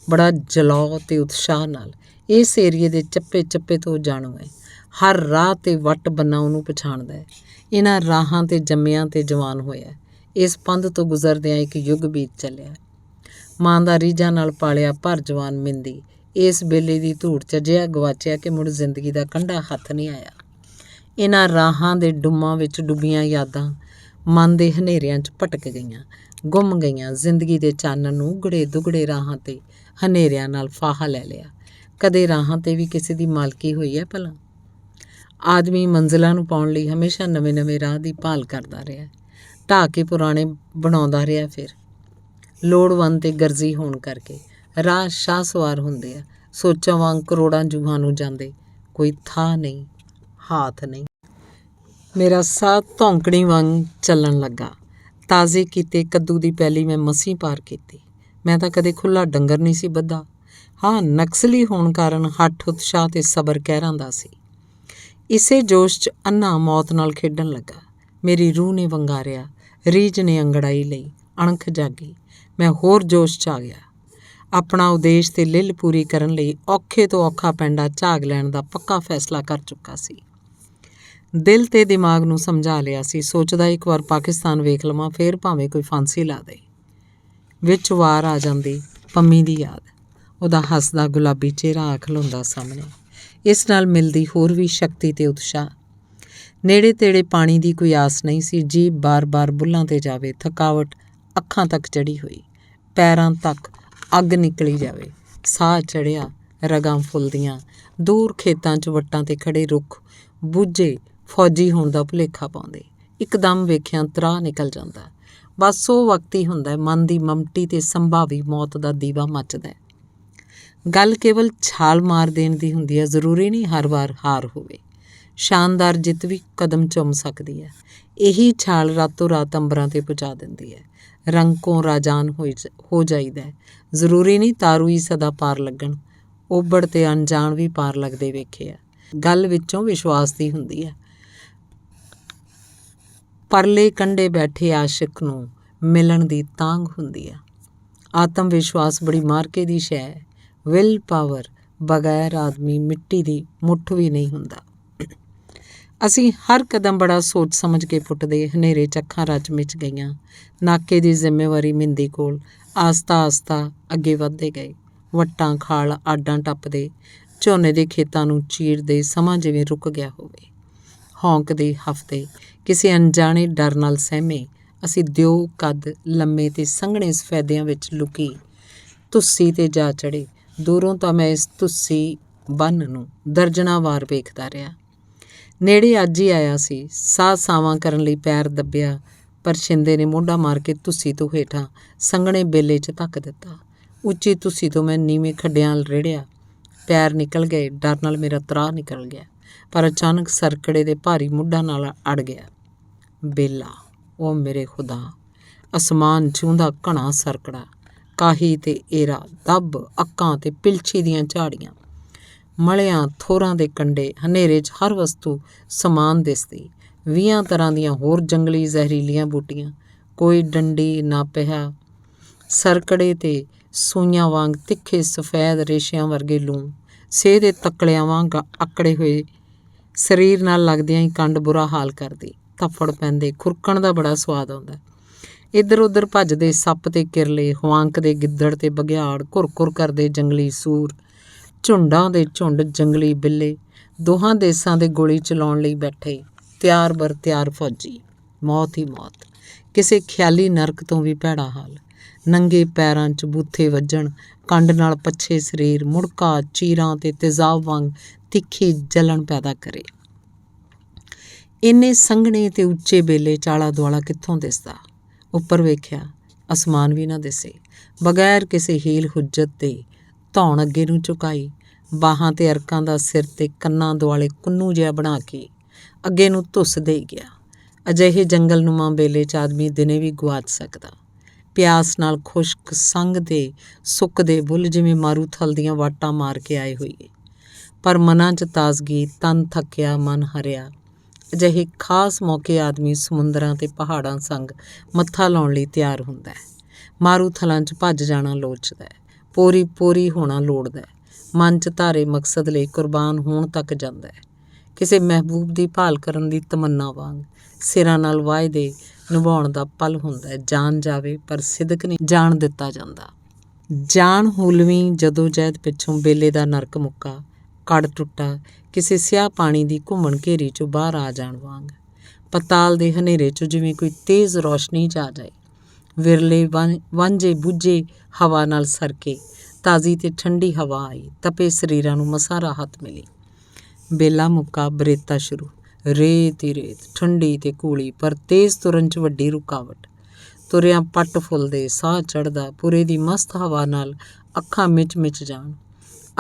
Speaker 1: ਬੜਾ ਜਲਾਅ ਅਤੇ ਉਤਸ਼ਾਹ ਨਾਲ। ਇਸ ਏਰੀਏ ਦੇ ਚੱਪੇ ਚੱਪੇ ਤੋਂ ਜਾਣੂ ਹੈ, ਹਰ ਰਾਹ 'ਤੇ ਵੱਟ ਬੰਨਾ ਉਹਨੂੰ ਪਛਾਣਦਾ ਹੈ। ਇਹਨਾਂ ਰਾਹਾਂ 'ਤੇ ਜੰਮਿਆਂ 'ਤੇ ਜਵਾਨ ਹੋਇਆ, ਇਸ ਪੰਧ ਤੋਂ ਗੁਜ਼ਰਦਿਆਂ ਇੱਕ ਯੁੱਗ ਬੀਤ ਚੱਲਿਆ। ਮਾਂ ਦਾ ਰੀਝਾਂ ਨਾਲ ਪਾਲਿਆ ਭਰ ਜਵਾਨ ਮਿੰਦੀ ਇਸ ਬੇਲੇ ਦੀ ਧੂੜ 'ਚ ਅਜਿਹਾ ਗਵਾਚਿਆ ਕਿ ਮੁੜ ਜ਼ਿੰਦਗੀ ਦਾ ਕੰਢਾ ਹੱਥ ਨਹੀਂ ਆਇਆ। ਇਹਨਾਂ ਰਾਹਾਂ ਦੇ ਡੁੰਮਾਂ ਵਿੱਚ ਡੁੱਬੀਆਂ ਯਾਦਾਂ ਮਨ ਦੇ ਹਨੇਰਿਆਂ 'ਚ ਭਟਕ ਗਈਆਂ, ਗੁੰਮ ਗਈਆਂ। ਜ਼ਿੰਦਗੀ ਦੇ ਚਾਨਣ ਨੂੰ ਉਘੜੇ ਦੁਗੜੇ ਰਾਹਾਂ 'ਤੇ ਹਨੇਰਿਆਂ ਨਾਲ ਫਾਹਾ ਲੈ ਲਿਆ। ਕਦੇ ਰਾਹਾਂ 'ਤੇ ਵੀ ਕਿਸੇ ਦੀ ਮਾਲਕੀ ਹੋਈ ਹੈ ਭਲਾ? ਆਦਮੀ ਮੰਜ਼ਿਲਾਂ ਨੂੰ ਪਾਉਣ ਲਈ ਹਮੇਸ਼ਾ ਨਵੇਂ ਨਵੇਂ ਰਾਹ ਦੀ ਭਾਲ ਕਰਦਾ ਰਿਹਾ, ਢਾਹ ਕੇ ਪੁਰਾਣੇ ਬਣਾਉਂਦਾ ਰਿਹਾ। ਫਿਰ ਲੋੜਵੰਦ ਤੇ ਗਰਜ਼ੀ ਹੋਣ ਕਰਕੇ ਰਾਹ ਸ਼ਾਹ ਸਵਾਰ ਹੁੰਦੇ ਆ, ਸੋਚਾਂ ਵਾਂਗ ਕਰੋੜਾਂ ਜੂਹਾਂ ਨੂੰ ਜਾਂਦੇ, ਕੋਈ ਥਾਂ ਨਹੀਂ, ਹਾਥ ਨਹੀਂ। ਮੇਰਾ ਸਾਹ ਧੌਂਕਣੀ ਵਾਂਗ ਚੱਲਣ ਲੱਗਾ। ਤਾਜ਼ੇ ਕੀਤੇ ਕੱਦੂ ਦੀ ਪੈਲੀ ਮੈਂ ਮਸੀਂ ਪਾਰ ਕੀਤੀ। ਮੈਂ ਤਾਂ ਕਦੇ ਖੁੱਲ੍ਹਾ ਡੰਗਰ ਨਹੀਂ ਸੀ ਬੱਧਾ। ਹਾਂ, ਨਕਸਲੀ ਹੋਣ ਕਾਰਨ ਹੱਠ, ਉਤਸ਼ਾਹ ਤੇ ਸਬਰ ਕਹਿਰਾਂਦਾ ਸੀ। ਇਸੇ ਜੋਸ਼ 'ਚ ਅੰਨਾ ਮੌਤ ਨਾਲ ਖੇਡਣ ਲੱਗਾ। ਮੇਰੀ ਰੂਹ ਨੇ ਵੰਗਾਰਿਆ, ਰੀਝ ਨੇ ਅੰਗੜਾਈ ਲਈ, ਅਣਖ ਜਾਗੀ। ਮੈਂ ਹੋਰ ਜੋਸ਼ 'ਚ ਆ ਗਿਆ। ਆਪਣਾ ਉਦੇਸ਼ ਤੇ ਲਿਲ ਪੂਰੀ ਕਰਨ ਲਈ ਔਖੇ ਤੋਂ ਔਖਾ ਪੈਂਡਾ ਝਾਗ ਲੈਣ ਦਾ ਪੱਕਾ ਫੈਸਲਾ ਕਰ ਚੁੱਕਾ ਸੀ। ਦਿਲ ਤੇ ਦਿਮਾਗ ਨੂੰ ਸਮਝਾ ਲਿਆ ਸੀ। ਸੋਚਦਾ ਇੱਕ ਵਾਰ ਪਾਕਿਸਤਾਨ ਵੇਖ ਲਵਾਂ, ਫੇਰ ਭਾਵੇਂ ਕੋਈ ਫਾਂਸੀ ਲਾ ਦੇ। ਵਿੱਚ ਵਾਰ ਆ ਜਾਂਦੀ ਪੰਮੀ ਦੀ ਯਾਦ, ਉਹਦਾ ਹੱਸਦਾ ਗੁਲਾਬੀ ਚਿਹਰਾ ਆ ਖਲੋਂਦਾ ਸਾਹਮਣੇ। ਇਸ ਨਾਲ ਮਿਲਦੀ ਹੋਰ ਵੀ ਸ਼ਕਤੀ ਤੇ ਉਤਸ਼ਾਹ। ਨੇੜੇ ਤੇੜੇ ਪਾਣੀ ਦੀ ਕੋਈ ਆਸ ਨਹੀਂ ਸੀ। ਜੀਭ ਬਾਰ-ਬਾਰ ਬੁੱਲ੍ਹਾਂ 'ਤੇ ਜਾਵੇ, ਥਕਾਵਟ ਅੱਖਾਂ ਤੱਕ ਚੜ੍ਹੀ ਹੋਈ, ਪੈਰਾਂ ਤੱਕ ਅੱਗ ਨਿਕਲੀ ਜਾਵੇ। ਸਾਹ ਚੜ੍ਹਿਆ, ਰਗਾਂ ਫੁੱਲਦੀਆਂ। ਦੂਰ ਖੇਤਾਂ 'ਚ ਵੱਟਾਂ 'ਤੇ ਖੜ੍ਹੇ ਰੁੱਖ ਬੁੱਝੇ ਫੌਜੀ ਹੋਣ ਦਾ ਭੁਲੇਖਾ ਪਾਉਂਦੇ। ਇੱਕਦਮ ਵੇਖਿਆਂ ਤਰਾਹ ਨਿਕਲ ਜਾਂਦਾ। ਬਸ ਉਹ ਵਕਤ ਹੀ ਹੁੰਦਾ, ਮਨ ਦੀ ਮਮਟੀ ਤੇ ਸੰਭਾਵੀ ਮੌਤ ਦਾ ਦੀਵਾ ਮੱਚਦਾ। ਗੱਲ ਕੇਵਲ ਛਾਲ ਮਾਰ ਦੇਣ ਦੀ ਹੁੰਦੀ ਹੈ, ਜ਼ਰੂਰੀ ਨਹੀਂ ਹਰ ਵਾਰ ਹਾਰ ਹੋਵੇ। ਸ਼ਾਨਦਾਰ ਜਿੱਤ ਵੀ ਕਦਮ ਚੁੰਮ ਸਕਦੀ ਹੈ। ਇਹੀ ਛਾਲ ਰਾਤੋਂ ਰਾਤ ਅੰਬਰਾਂ 'ਤੇ ਪਹੁੰਚਾ ਦਿੰਦੀ ਹੈ। ਰੰਗੋਂ ਰਾਜਾਨ ਹੋ ਜਾਈਦਾ। ਜ਼ਰੂਰੀ ਨਹੀਂ ਤਾਰੂ ਹੀ ਸਦਾ ਪਾਰ ਲੱਗਣ, ਓਬੜ ਤੇ ਅਣਜਾਣ ਵੀ ਪਾਰ ਲੱਗਦੇ ਵੇਖੇ ਆ। ਗੱਲ ਵਿੱਚੋਂ ਵਿਸ਼ਵਾਸ ਦੀ ਹੁੰਦੀ ਹੈ। ਪਰਲੇ ਕੰਢੇ ਬੈਠੇ ਆਸ਼ਿਕ ਨੂੰ ਮਿਲਣ ਦੀ ਤਾਂਘ ਹੁੰਦੀ ਆ। ਆਤਮ ਵਿਸ਼ਵਾਸ ਬੜੀ ਮਾਰਕੇ ਦੀ ਸ਼ੈ ਹੈ। ਵਿਲ ਪਾਵਰ ਬਗੈਰ ਆਦਮੀ ਮਿੱਟੀ ਦੀ ਮੁੱਠ ਵੀ ਨਹੀਂ ਹੁੰਦਾ। ਅਸੀਂ ਹਰ ਕਦਮ ਬੜਾ ਸੋਚ ਸਮਝ ਕੇ ਪੁੱਟਦੇ। ਹਨੇਰੇ 'ਚ ਅੱਖਾਂ ਰਚ ਮਿਚ ਗਈਆਂ। ਨਾਕੇ ਦੀ ਜ਼ਿੰਮੇਵਾਰੀ ਮਿੰਦੀ ਕੋਲ। ਆਸਤਾ ਆਸਤਾ ਅੱਗੇ ਵੱਧਦੇ ਗਏ। ਵੱਟਾਂ ਖਾਲ ਆਡਾਂ ਟੱਪਦੇ, ਝੋਨੇ ਦੇ ਖੇਤਾਂ ਨੂੰ ਚੀਰਦੇ। ਸਮਾਂ ਜਿਵੇਂ ਰੁਕ ਗਿਆ ਹੋਵੇ। ਹੌਂਕਦੇ ਹਫ਼ਤੇ ਕਿਸੇ ਅਣਜਾਣੇ ਡਰ ਨਾਲ ਸਹਿਮੇ। ਅਸੀਂ ਦਿਓ ਕੱਦ ਲੰਮੇ ਤੇ ਸੰਘਣੇ ਸਫੈਦਿਆਂ ਵਿੱਚ ਲੁਕੀ ਧੁੱਸੀ 'ਤੇ ਜਾ ਚੜ੍ਹੇ। ਦੂਰੋਂ ਤਾਂ ਮੈਂ ਇਸ ਧੁੱਸੀ ਬੰਨ੍ਹ ਨੂੰ ਦਰਜਨਾਂ ਵਾਰ ਵੇਖਦਾ ਰਿਹਾ। ਨੇੜੇ ਅੱਜ ਹੀ ਆਇਆ ਸੀ। ਸਾਹ ਸਾਵਾਂ ਕਰਨ ਲਈ ਪੈਰ ਦੱਬਿਆ, ਪਰ ਸ਼ਿੰਦੇ ਨੇ ਮੋਢਾ ਮਾਰ ਕੇ ਧੁੱਸੀ ਤੋਂ ਹੇਠਾਂ ਸੰਘਣੇ ਬੇਲੇ 'ਚ ਧੱਕ ਦਿੱਤਾ। ਉੱਚੀ ਧੁੱਸੀ ਤੋਂ ਮੈਂ ਨੀਵੇਂ ਖੱਡਿਆਂ ਵੱਲ ਰਿੜ੍ਹਿਆ। ਪੈਰ ਨਿਕਲ ਗਏ। ਡਰ ਨਾਲ ਮੇਰਾ ਤਰਾਹ ਨਿਕਲ ਗਿਆ, ਪਰ ਅਚਾਨਕ ਸਰਕੜੇ ਦੇ ਭਾਰੀ ਮੁੱਢਾਂ ਨਾਲ ਅੜ ਗਿਆ। ਬੇਲਾ, ਉਹ ਮੇਰੇ ਖੁਦਾ! ਅਸਮਾਨ ਜਿਉਂਦਾ ਘਣਾ ਸਰਕੜਾ, ਕਾਹੀ ਤੇ ਏਰਾ, ਦੱਬ, ਅੱਕਾਂ ਤੇ ਪਿਲਛੀ ਦੀਆਂ ਝਾੜੀਆਂ, ਮਲਿਆਂ ਥੋਰਾਂ ਦੇ ਕੰਢੇ। ਹਨੇਰੇ 'ਚ ਹਰ ਵਸਤੂ ਸਮਾਨ ਦਿਸਦੀ। 20 ਤਰ੍ਹਾਂ ਦੀਆਂ ਹੋਰ ਜੰਗਲੀ ਜ਼ਹਿਰੀਲੀਆਂ ਬੂਟੀਆਂ। ਕੋਈ ਡੰਡੀ ਨਾ ਪਿਆ। ਸਰਕੜੇ 'ਤੇ ਸੂਈਆਂ ਵਾਂਗ ਤਿੱਖੇ ਸਫੈਦ ਰੇਸ਼ਿਆਂ ਵਰਗੇ ਲੂੰ। ਸੇਹ ਦੇ ਤੱਕਲਿਆਂ ਵਾਂਗ ਆਕੜੇ ਹੋਏ ਸਰੀਰ ਨਾਲ ਲੱਗਦਿਆਂ ਹੀ ਕੰਡ ਬੁਰਾ ਹਾਲ ਕਰਦੀ। ਧੱਫੜ ਪੈਂਦੇ ਖੁਰਕਣ ਦਾ ਬੜਾ ਸਵਾਦ ਆਉਂਦਾ। ਇੱਧਰ ਉੱਧਰ ਭੱਜਦੇ ਸੱਪ ਤੇ ਕਿਰਲੇ, ਹੁਆਂਕਦੇ ਗਿੱਦੜ ਤੇ ਬਘਿਆੜ, ਘੁਰ-ਘੁਰ ਕਰਦੇ ਜੰਗਲੀ ਸੂਰ, ਝੁੰਡਾਂ ਦੇ ਝੁੰਡ ਜੰਗਲੀ ਬਿੱਲੇ। ਦੋਹਾਂ ਦੇਸਾਂ ਦੇ ਗੋਲੀ ਚਲਾਉਣ ਲਈ ਬੈਠੇ ਤਿਆਰ ਬਰ ਤਿਆਰ ਫੌਜੀ। ਮੌਤ ਹੀ ਮੌਤ। ਕਿਸੇ ਖਿਆਲੀ ਨਰਕ ਤੋਂ ਵੀ ਭੈੜਾ ਹਾਲ। ਨੰਗੇ ਪੈਰਾਂ 'ਚ ਬੂਥੇ ਵੱਜਣ, ਕੰਡ ਨਾਲ ਪੱਛੇ ਸਰੀਰ, ਮੁੜਕਾ ਚੀਰਾਂ ਤੇ ਤੇਜ਼ਾਬ ਵਾਂਗ ਤਿੱਖੀ ਜਲਣ ਪੈਦਾ ਕਰੇ। ਇੰਨੇ ਸੰਘਣੇ ਤੇ ਉੱਚੇ ਬੇਲੇ 'ਚ ਆਲਾ ਦੁਆਲਾ ਕਿੱਥੋਂ ਦਿਸਦਾ? ਉੱਪਰ ਵੇਖਿਆ, ਅਸਮਾਨ ਵੀ ਨਾ ਦਿਸੇ। ਬਗੈਰ ਕਿਸੇ ਹੀਲ ਹੁੱਜਤ ਦੇ ਧੌਣ ਅੱਗੇ ਨੂੰ ਝੁਕਾਈ, ਬਾਹਾਂ ਤੇ ਅਰਕਾਂ ਦਾ ਸਿਰ ਤੇ ਕੰਨਾਂ ਦੁਆਲੇ ਕੁੰਨੂ ਜਿਹਾ ਬਣਾ ਕੇ ਅੱਗੇ ਨੂੰ ਧੁੱਸ ਦੇ ਗਿਆ। ਅਜਿਹੇ ਜੰਗਲਨੁਮਾ ਬੇਲੇ 'ਚ ਆਦਮੀ ਦਿਨੇ ਵੀ ਗੁਆਚ ਸਕਦਾ। ਪਿਆਸ ਨਾਲ ਖੁਸ਼ਕ ਸੰਗ ਦੇ ਸੁੱਕਦੇ ਬੁੱਲ ਜਿਵੇਂ ਮਾਰੂਥਲ ਦੀਆਂ ਵਾਟਾਂ ਮਾਰ ਕੇ ਆਏ ਹੋਈਏ। ਪਰ ਮਨਾਂ 'ਚ ਤਾਜ਼ਗੀ, ਤਨ ਥੱਕਿਆ, ਮਨ ਹਰਿਆ। ਅਜਿਹੇ ਖਾਸ ਮੌਕੇ ਆਦਮੀ ਸਮੁੰਦਰਾਂ ਤੇ ਪਹਾੜਾਂ ਸੰਗ ਮੱਥਾ ਲਾਉਣ ਲਈ ਤਿਆਰ ਹੁੰਦਾ ਹੈ। ਮਾਰੂਥਲਾਂ 'ਚ ਭੱਜ ਜਾਣਾ ਲੋਚਦਾ ਹੈ। ਪੋਰੀ ਪੋਰੀ ਹੋਣਾ ਲੋੜਦਾ ਹੈ। ਮਨ 'ਚ ਧਾਰੇ ਮਕਸਦ ਲਈ ਕੁਰਬਾਨ ਹੋਣ ਤੱਕ ਜਾਂਦਾ ਹੈ। ਕਿਸੇ ਮਹਿਬੂਬ ਦੀ ਭਾਲ ਕਰਨ ਦੀ ਤਮੰਨਾ ਵਾਂਗ ਸਿਰਾਂ ਨਾਲ ਵਾਅਦੇ ਨਿਭਾਉਣ ਦਾ ਪਲ ਹੁੰਦਾ ਹੈ। ਜਾਨ ਜਾਵੇ ਪਰ ਸਿਦਕ ਨਹੀਂ ਜਾਣ ਦਿੱਤਾ ਜਾਂਦਾ। ਜਾਨ ਹੂਲਵੀਂ ਜਦੋਂ ਜਹਿਦ ਪਿੱਛੋਂ ਬੇਲੇ ਦਾ ਨਰਕ ਮੁੱਕਾ, ਕੜ ਟੁੱਟਾ, ਕਿਸੇ ਸਿਆਹ ਪਾਣੀ ਦੀ ਘੁੰਮਣ ਘੇਰੀ 'ਚੋਂ ਬਾਹਰ ਆ ਜਾਣ ਵਾਂਗ। ਪਤਾਲ ਦੇ ਹਨੇਰੇ 'ਚੋਂ ਜਿਵੇਂ ਕੋਈ ਤੇਜ਼ ਰੌਸ਼ਨੀ 'ਚ ਆ ਜਾਏ। ਵਿਰਲੇ ਵਾਂਝੇ ਬੁੱਝੇ ਹਵਾ ਨਾਲ ਸਰਕੇ ਤਾਜ਼ੀ ਤੇ ਠੰਡੀ ਹਵਾ ਆਈ। ਤਪੇ ਸਰੀਰਾਂ ਨੂੰ ਮਸਾਂ ਰਾਹਤ ਮਿਲੀ। ਬੇਲਾ ਮੁੱਕਾ, ਬਰੇਤਾ ਸ਼ੁਰੂ। ਰੇਤ ਹੀ ਰੇਤ, ਠੰਡੀ ਤੇ ਕੂਲੀ, ਪਰ ਤੇਜ਼ ਤੁਰਨ 'ਚ ਵੱਡੀ ਰੁਕਾਵਟ। ਤੁਰਿਆਂ ਪੱਟ ਫੁੱਲਦੇ, ਸਾਹ ਚੜ੍ਹਦਾ। ਪੁਰੇ ਦੀ ਮਸਤ ਹਵਾ ਨਾਲ ਅੱਖਾਂ ਮਿਚ ਮਿਚ ਜਾਣ।